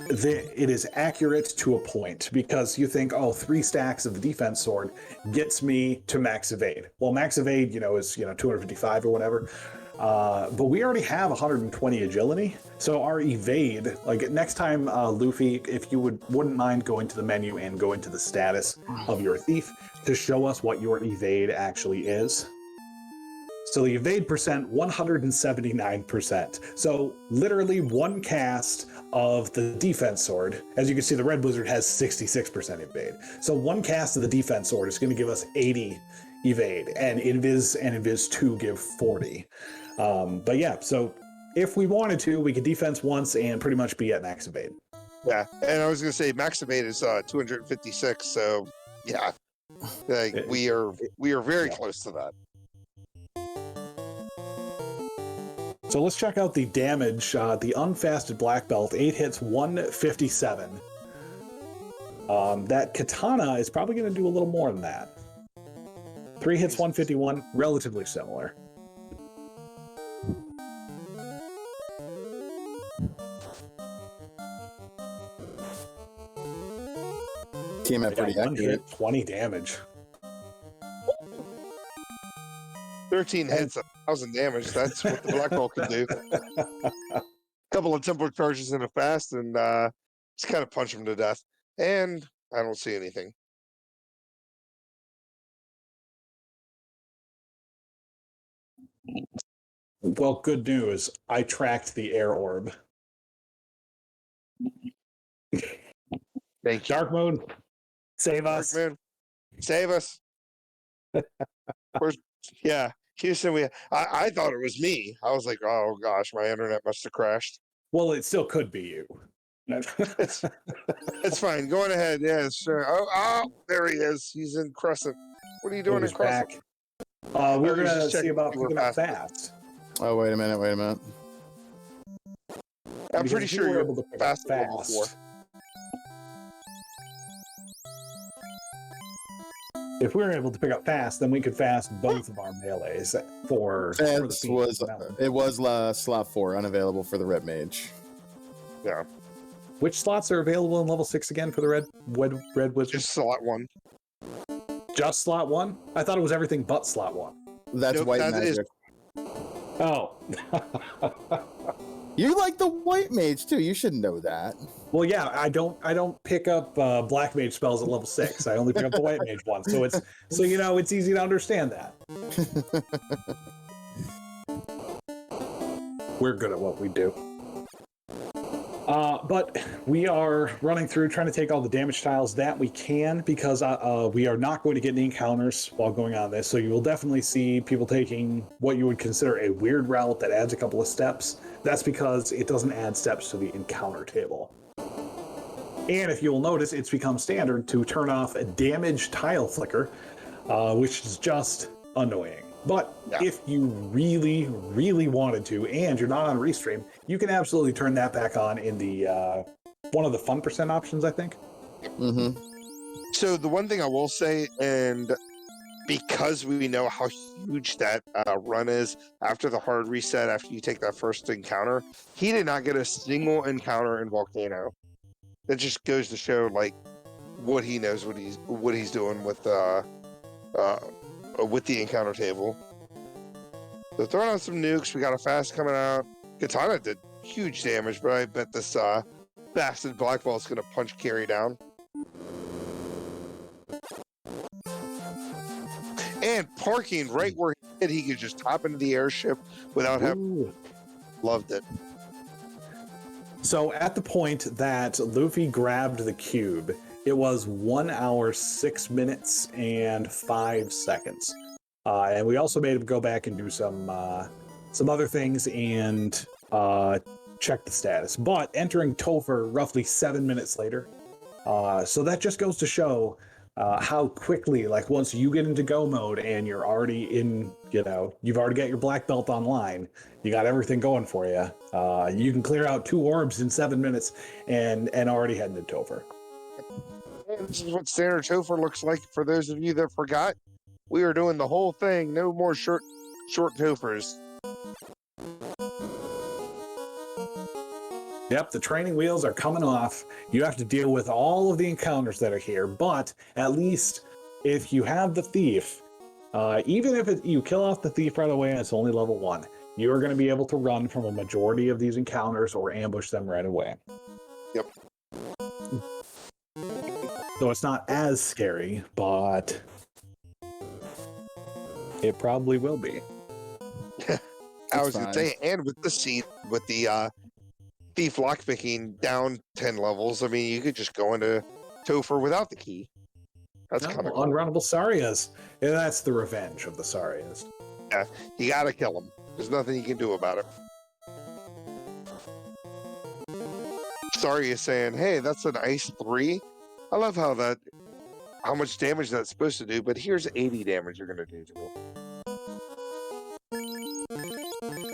it is accurate to a point because you think, oh, 3 stacks of the defense sword gets me to max evade. Well, max evade, is 255 or whatever. But we already have 120 agility, so our evade, like next time, Luffy, if you wouldn't mind going to the menu and go into the status of your thief to show us what your evade actually is. So the evade percent, 179%. So literally one cast of the defense sword, as you can see, the Red Wizard has 66% evade. So one cast of the defense sword is going to give us 80 evade, and Invis 2 give 40. But yeah, so if we wanted to, we could defense once and pretty much be at max evade. Yeah, and I was going to say max evade is 256, so yeah, we are very close to that. So let's check out the damage. The unfasted black belt, 8 hits, 157. That katana is probably going to do a little more than that. 3 hits, 151, relatively similar. Team at pretty accurate. 120 damage. 13 hits, 1,000 damage. That's what the black belt can do. Couple of Templar charges in a fast, and just kind of punch him to death. And I don't see anything. Well, good news. I tracked the air orb. Thank you. Dark mode, save us. Dark moon, save us. Yeah, Houston. I thought it was me. I was like, oh gosh, my internet must have crashed. Well, it still could be you. It's fine. Going ahead. Yeah, sure. Oh, there he is. He's in Crescent. What are you doing in Crescent? We're gonna see about picking up fast. Oh, wait a minute. I'm pretty sure you're able to fast. If we were able to pick up fast, then we could fast both of our melees for it was slot 4 unavailable for the Red Mage. Yeah. Which slots are available in level 6 again for the Red Wizard? Just slot 1. Just slot 1? I thought it was everything but slot 1. That's nope, white that magic. Oh. You like the white mage too. You should know that. Well, yeah, I don't pick up black mage spells at level 6. I only pick up the white mage ones. So it's easy to understand that. We're good at what we do. But we are running through trying to take all the damage tiles that we can because we are not going to get any encounters while going on this. So you will definitely see people taking what you would consider a weird route that adds a couple of steps. That's because it doesn't add steps to the encounter table. And if you'll notice, it's become standard to turn off a damage tile flicker, which is just annoying. But if you really, really wanted to, and you're not on Restream, you can absolutely turn that back on in the one of the fun % options, I think. Mm-hmm. So the one thing I will say, and because we know how huge that run is after the hard reset, after you take that first encounter, he did not get a single encounter in Volcano. That just goes to show like what he knows, what he's doing with the encounter table. So throwing out some nukes, we got a fast coming out. Katana did huge damage, but I bet this bastard Black Ball is going to punch Carrie down. And parking right where he could just hop into the airship without having... Loved it. So at the point that Luffy grabbed the cube, it was 1 hour, 6 minutes, and 5 seconds. And we also made him go back and do some other things and check the status. But entering Topher roughly 7 minutes later. So that just goes to show how quickly, like once you get into go mode and you're already in, you've already got your black belt online, you got everything going for you. You can clear out 2 orbs in 7 minutes and already head into Topher. And this is what standard Topher looks like for those of you that forgot. We are doing the whole thing. No more short Tophers. Yep, the training wheels are coming off. You have to deal with all of the encounters that are here, but at least if you have the thief, even if you kill off the thief right away and it's only level 1, you are going to be able to run from a majority of these encounters or ambush them right away. Yep. So it's not as scary, but it probably will be. I was going to say, and with the seat, with the thief lockpicking down 10 levels, I mean, you could just go into Topher without the key. That's kind of cool. Unrunnable Sarias. And that's the revenge of the Sarias. Yeah, you got to kill them. There's nothing you can do about it. Saria is saying, hey, that's an ice 3. I love how much damage that's supposed to do, but here's 80 damage you're going to do to it.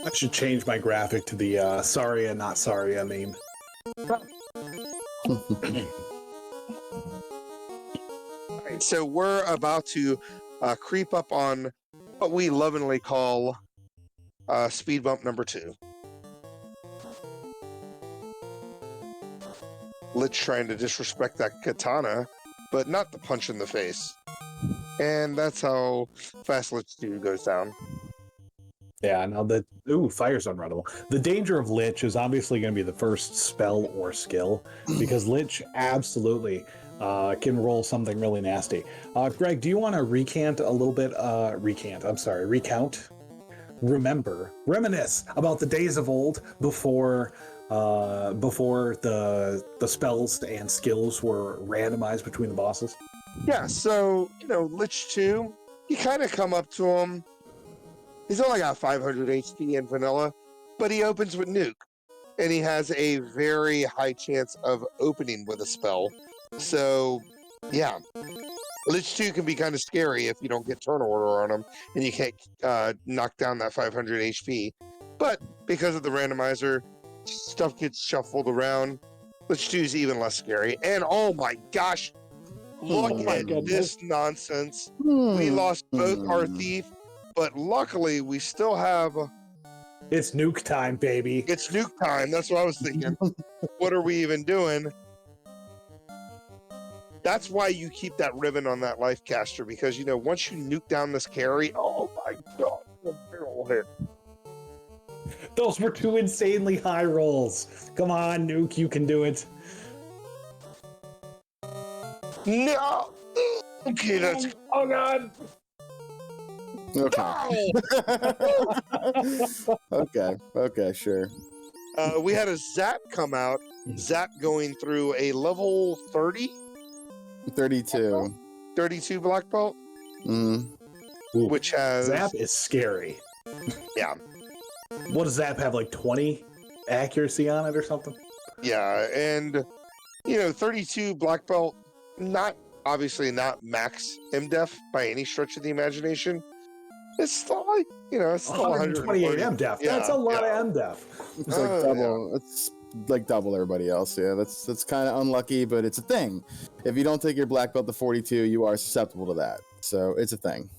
I should change my graphic to the Saria, not Saria meme. Right, so we're about to creep up on what we lovingly call speed bump number 2. Lich trying to disrespect that katana, but not the punch in the face. And that's how fast Lich 2 goes down. Yeah, now fire's unrunnable. The danger of Lich is obviously going to be the first spell or skill, because Lich absolutely can roll something really nasty. Greg, do you want to recount a little bit? Reminisce about the days of old before the spells and skills were randomized between the bosses? Yeah, so, Lich 2, you kind of come up to him. He's only got 500 HP in vanilla, but he opens with nuke. And he has a very high chance of opening with a spell. So, yeah. Lich 2 can be kind of scary if you don't get turn order on him and you can't knock down that 500 HP. But because of the randomizer, stuff gets shuffled around. Lich 2 is even less scary. And oh my gosh, look at this nonsense. We lost both our thief, but luckily we still have... It's nuke time, baby. It's nuke time. That's what I was thinking. What are we even doing? That's why you keep that ribbon on that life caster, because, once you nuke down this carry, oh my god, the barrel hit. Those were 2 insanely high rolls. Come on, Nuke, you can do it. No! Okay, that's... Oh god! Okay. Okay, sure. We had a zap come out, Zap going through a level 30? 32. 32 black belt, Mm. Ooh, which has... Zap is scary. Yeah. What does Zap have, like 20 accuracy on it or something? Yeah, and, 32 black belt, obviously not max MDef by any stretch of the imagination. It's still like, it's still 128 130. MDef. Yeah, That's a lot of MDef. It's like double. It's like double everybody else. Yeah, that's kind of unlucky, but it's a thing. If you don't take your black belt to 42, you are susceptible to that. So it's a thing.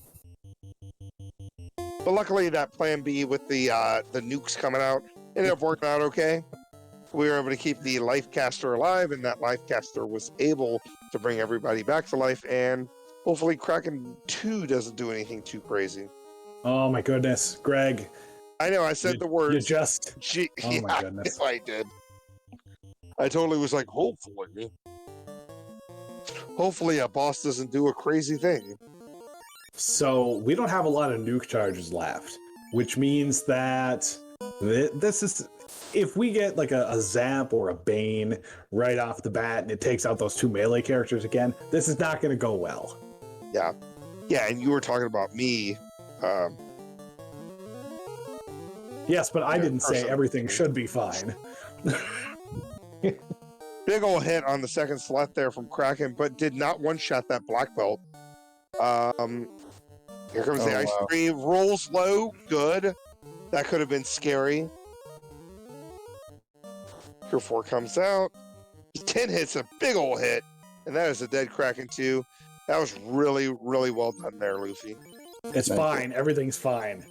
But luckily, that plan B with the nukes coming out ended up working out okay. We were able to keep the life caster alive, and that life caster was able to bring everybody back to life. And hopefully, Kraken 2 doesn't do anything too crazy. Oh my goodness, Greg. I know, I said the words. You just... Oh yeah, my goodness. I did. I totally was like, hopefully a boss doesn't do a crazy thing. So we don't have a lot of nuke charges left, which means that this is... If we get like a Zap or a Bane right off the bat and it takes out those 2 melee characters again, this is not going to go well. Yeah. Yeah, and you were talking about me. Yes, but I didn't say everything should be fine. Big ol' hit on the second slot there from Kraken, but did not one-shot that black belt. Here comes the ice tree. Rolls low. Good. That could have been scary. Here 4 comes out. 10 hits, a big ol' hit. And that is a dead Kraken too. That was really, really well done there, Luffy. It's fine. Everything's fine.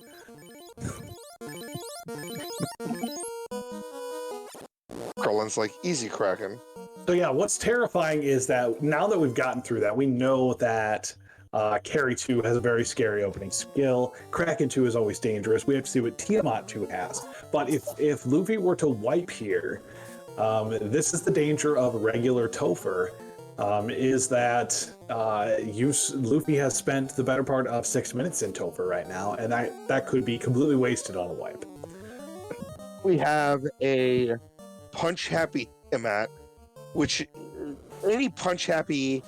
Krullin's like, easy, Kraken. So yeah, what's terrifying is that now that we've gotten through that, we know that Carry 2 has a very scary opening skill. Kraken 2 is always dangerous. We have to see what Tiamat 2 has. But if Luffy were to wipe here, this is the danger of regular Topher, is that Luffy has spent the better part of 6 minutes in Topher right now, and that could be completely wasted on a wipe. We have a punch-happy Tiamat, which any punch-happy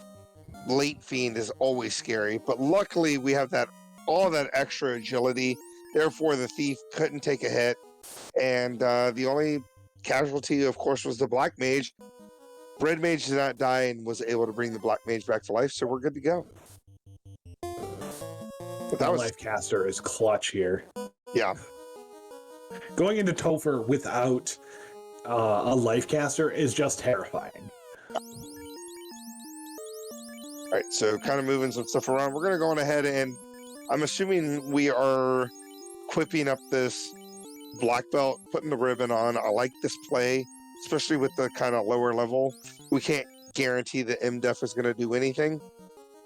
late fiend is always scary, but luckily we have all that extra agility. Therefore, the thief couldn't take a hit, and the only casualty, of course, was the black mage. Red mage did not die and was able to bring the black mage back to life, so we're good to go. But that Life caster is clutch here. Yeah. Going into Topher without a life caster is just terrifying. All right, so kind of moving some stuff around. We're going to go on ahead, and I'm assuming we are equipping up this black belt, putting the ribbon on. I like this play, especially with the kind of lower level. We can't guarantee that MDef is going to do anything.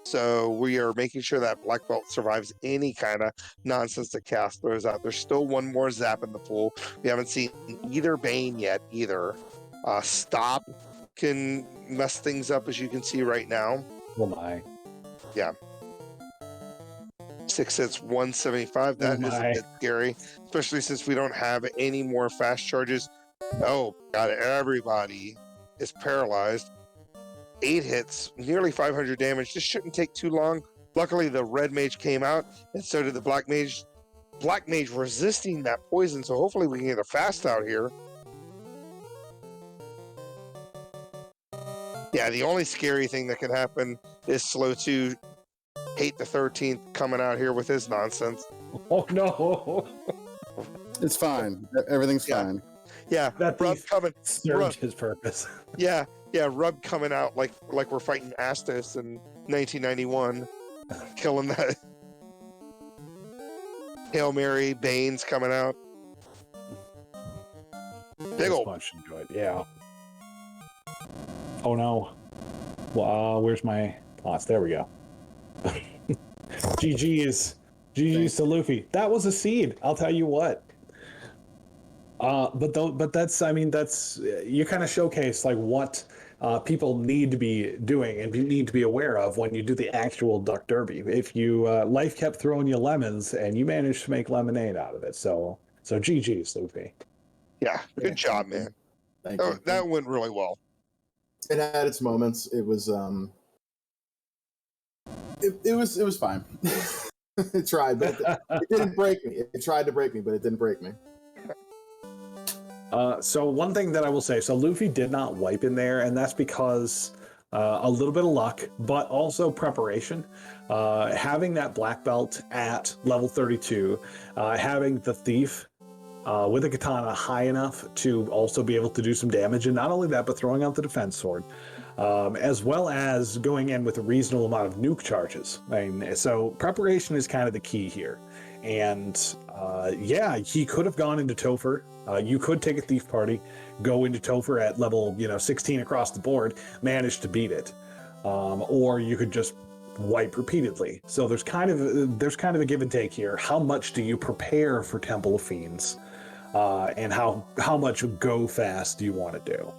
So we are making sure that black belt survives any kind of nonsense that Cass throws out. There's still one more Zap in the pool. We haven't seen either Bane yet either. Stop can mess things up, as you can see right now. Oh my. Yeah. 6 hits, 175. That is a bit scary, especially since we don't have any more fast charges. Oh, God, everybody is paralyzed. 8 hits, nearly 500 damage. This shouldn't take too long. Luckily, the red mage came out, and so did the black mage. Black mage resisting that poison, so hopefully we can get a fast out here. Yeah, the only scary thing that can happen is Slow 2 Hate the 13th coming out here with his nonsense. Oh, no. It's fine. Everything's fine. Yeah, that Rub coming served his purpose. Yeah, Rub coming out like we're fighting Astos in 1991, killing that. Hail Mary, Bane's coming out. Big old bunch enjoyed, yeah. Oh no. Well, where's my plots? There we go. GG's to Luffy. That was a seed. I'll tell you what. But that's you kind of showcase like what people need to be doing and need to be aware of when you do the actual Duck Derby. If you life kept throwing you lemons and you managed to make lemonade out of it, so GG's, Luffy. Yeah, good job, man. Thank you. That went really well. It had its moments. It was it was fine. It tried, but it didn't break me. It tried to break me, but it didn't break me. So one thing that I will say, so Luffy did not wipe in there, and that's because a little bit of luck, but also preparation. Having that black belt at level 32, having the thief with a katana high enough to also be able to do some damage, and not only that, but throwing out the defense sword, as well as going in with a reasonable amount of nuke charges. I mean, so preparation is kind of the key here. And yeah, he could have gone into Topher. You could take a thief party, go into Topher at level 16 across the board, manage to beat it, or you could just wipe repeatedly. So there's kind of a give and take here. How much do you prepare for Temple of Fiends, and how much go fast do you want to do?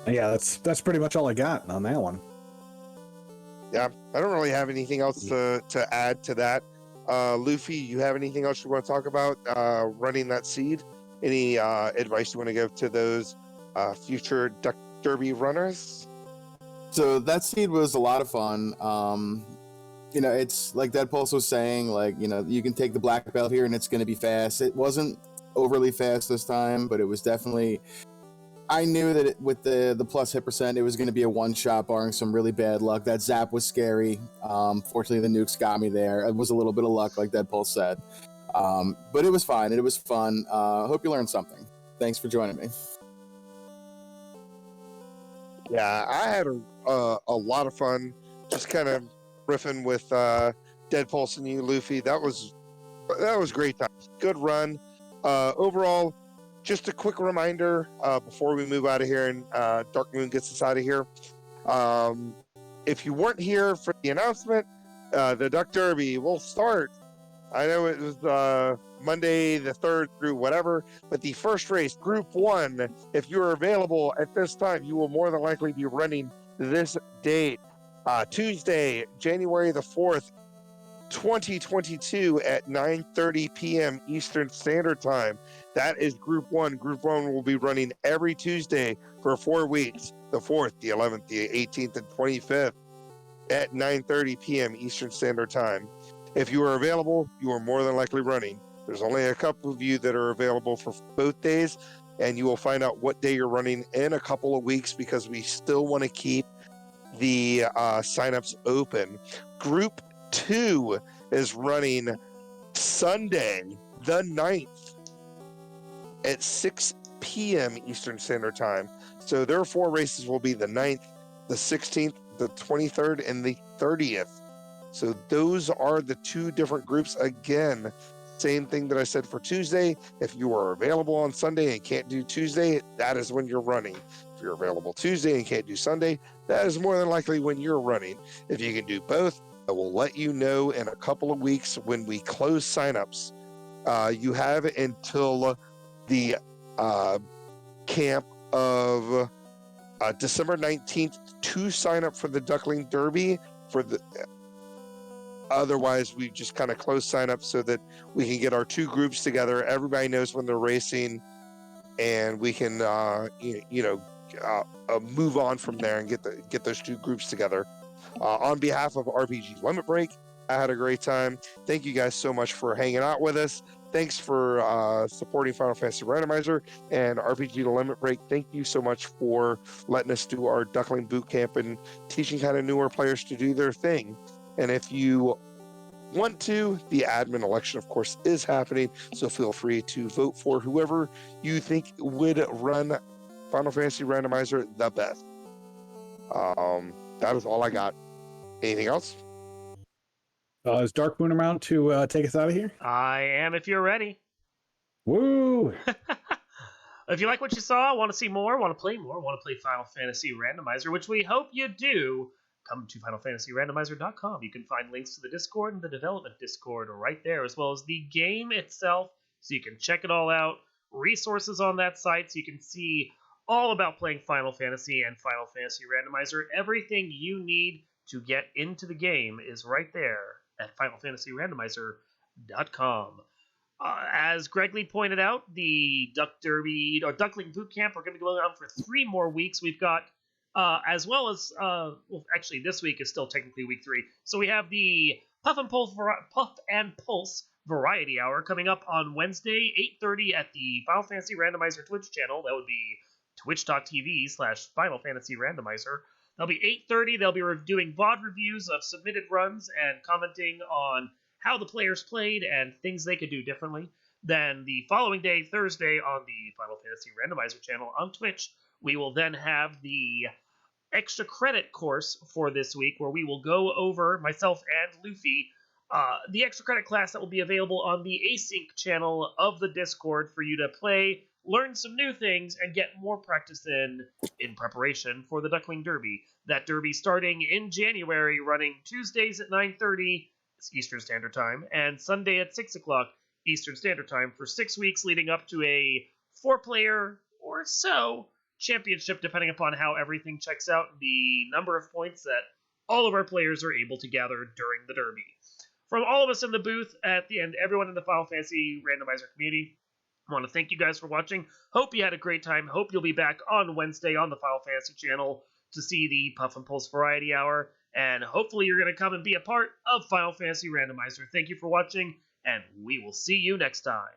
Yeah, that's pretty much all I got on that one. Yeah, I don't really have anything else to add to that. Luffy, you have anything else you want to talk about running that seed? Any advice you want to give to those future Duck Derby runners? So that seed was a lot of fun. It's like Dead Pulse was saying, you can take the black belt here and it's going to be fast. It wasn't overly fast this time, but it was definitely. I knew that with the plus hit percent, it was going to be a one-shot, barring some really bad luck. That zap was scary. Fortunately, the nukes got me there. It was a little bit of luck, like Dead Pulse said. But it was fine. It was fun. Hope you learned something. Thanks for joining me. Yeah, I had a lot of fun just kind of riffing with Dead Pulse and you, Luffy. That was great time. Good run. Overall, just a quick reminder before we move out of here and Dark Moon gets us out of here. If you weren't here for the announcement, the Duck Derby will start. I know it was Monday the 3rd through whatever, but the first race, Group 1, if you're available at this time, you will more than likely be running this date. Tuesday, January the 4th, 2022 at 9:30 p.m. Eastern Standard Time. That is Group 1. Group 1 will be running every Tuesday for 4 weeks, the 4th, the 11th, the 18th, and 25th at 9:30 p.m. Eastern Standard Time. If you are available, you are more than likely running. There's only a couple of you that are available for both days, and you will find out what day you're running in a couple of weeks because we still want to keep the signups open. Group 2 is running Sunday, the 9th at 6 p.m. Eastern Standard Time. So their 4 races will be the 9th, the 16th, the 23rd, and the 30th. So those are the 2 different groups. Again, same thing that I said for Tuesday. If you are available on Sunday and can't do Tuesday, that is when you're running. If you're available Tuesday and can't do Sunday, that is more than likely when you're running. If you can do both, I will let you know in a couple of weeks when we close signups. You have until the camp of December 19th to sign up for the Duckling Derby. Otherwise, we just kind of close sign up so that we can get our 2 groups together. Everybody knows when they're racing, and we can move on from there and get those 2 groups together. On behalf of RPG Limit Break, I had a great time. Thank you guys so much for hanging out with us. Thanks for supporting Final Fantasy Randomizer and RPG Limit Break. Thank you so much for letting us do our Duckling Boot Camp and teaching kind of newer players to do their thing. And if you want to, the admin election, of course, is happening. So feel free to vote for whoever you think would run Final Fantasy Randomizer the best. That is all I got. Anything else? Is Dark Moon around to take us out of here? I am if you're ready. Woo! If you like what you saw, want to see more, want to play Final Fantasy Randomizer, which we hope you do, come to FinalFantasyRandomizer.com. You can find links to the Discord and the development Discord right there, as well as the game itself, so you can check it all out. Resources on that site, so you can see all about playing Final Fantasy and Final Fantasy Randomizer. Everything you need to get into the game is right there at FinalFantasyRandomizer.com. As Gregley pointed out, the Duck Derby or Duckling Boot Camp are going to be going on for 3 more weeks. We've got, as well as, well, actually, this week is still technically week 3. So we have the Puff and Pulse Variety Hour coming up on Wednesday, 8:30 at the Final Fantasy Randomizer Twitch channel. That would be twitch.tv/Final Fantasy Randomizer. That'll be 8:30. They'll be doing VOD reviews of submitted runs and commenting on how the players played and things they could do differently. Then the following day, Thursday, on the Final Fantasy Randomizer channel on Twitch, we will then have the extra credit course for this week, where we will go over, myself and Luffy, the extra credit class that will be available on the async channel of the Discord for you to play, learn some new things, and get more practice in preparation for the Duckling Derby. That derby starting in January, running Tuesdays at 9:30 Eastern Standard Time and Sunday at 6 o'clock Eastern Standard Time for 6 weeks, leading up to a 4-player or so championship, depending upon how everything checks out and the number of points that all of our players are able to gather during the derby. From all of us in the booth at the end, everyone in the Final Fantasy Randomizer community, I want to thank you guys for watching. Hope you had a great time. Hope you'll be back on Wednesday on the Final Fantasy channel to see the Puff and Pulse Variety Hour. And hopefully you're going to come and be a part of Final Fantasy Randomizer. Thank you for watching, and we will see you next time.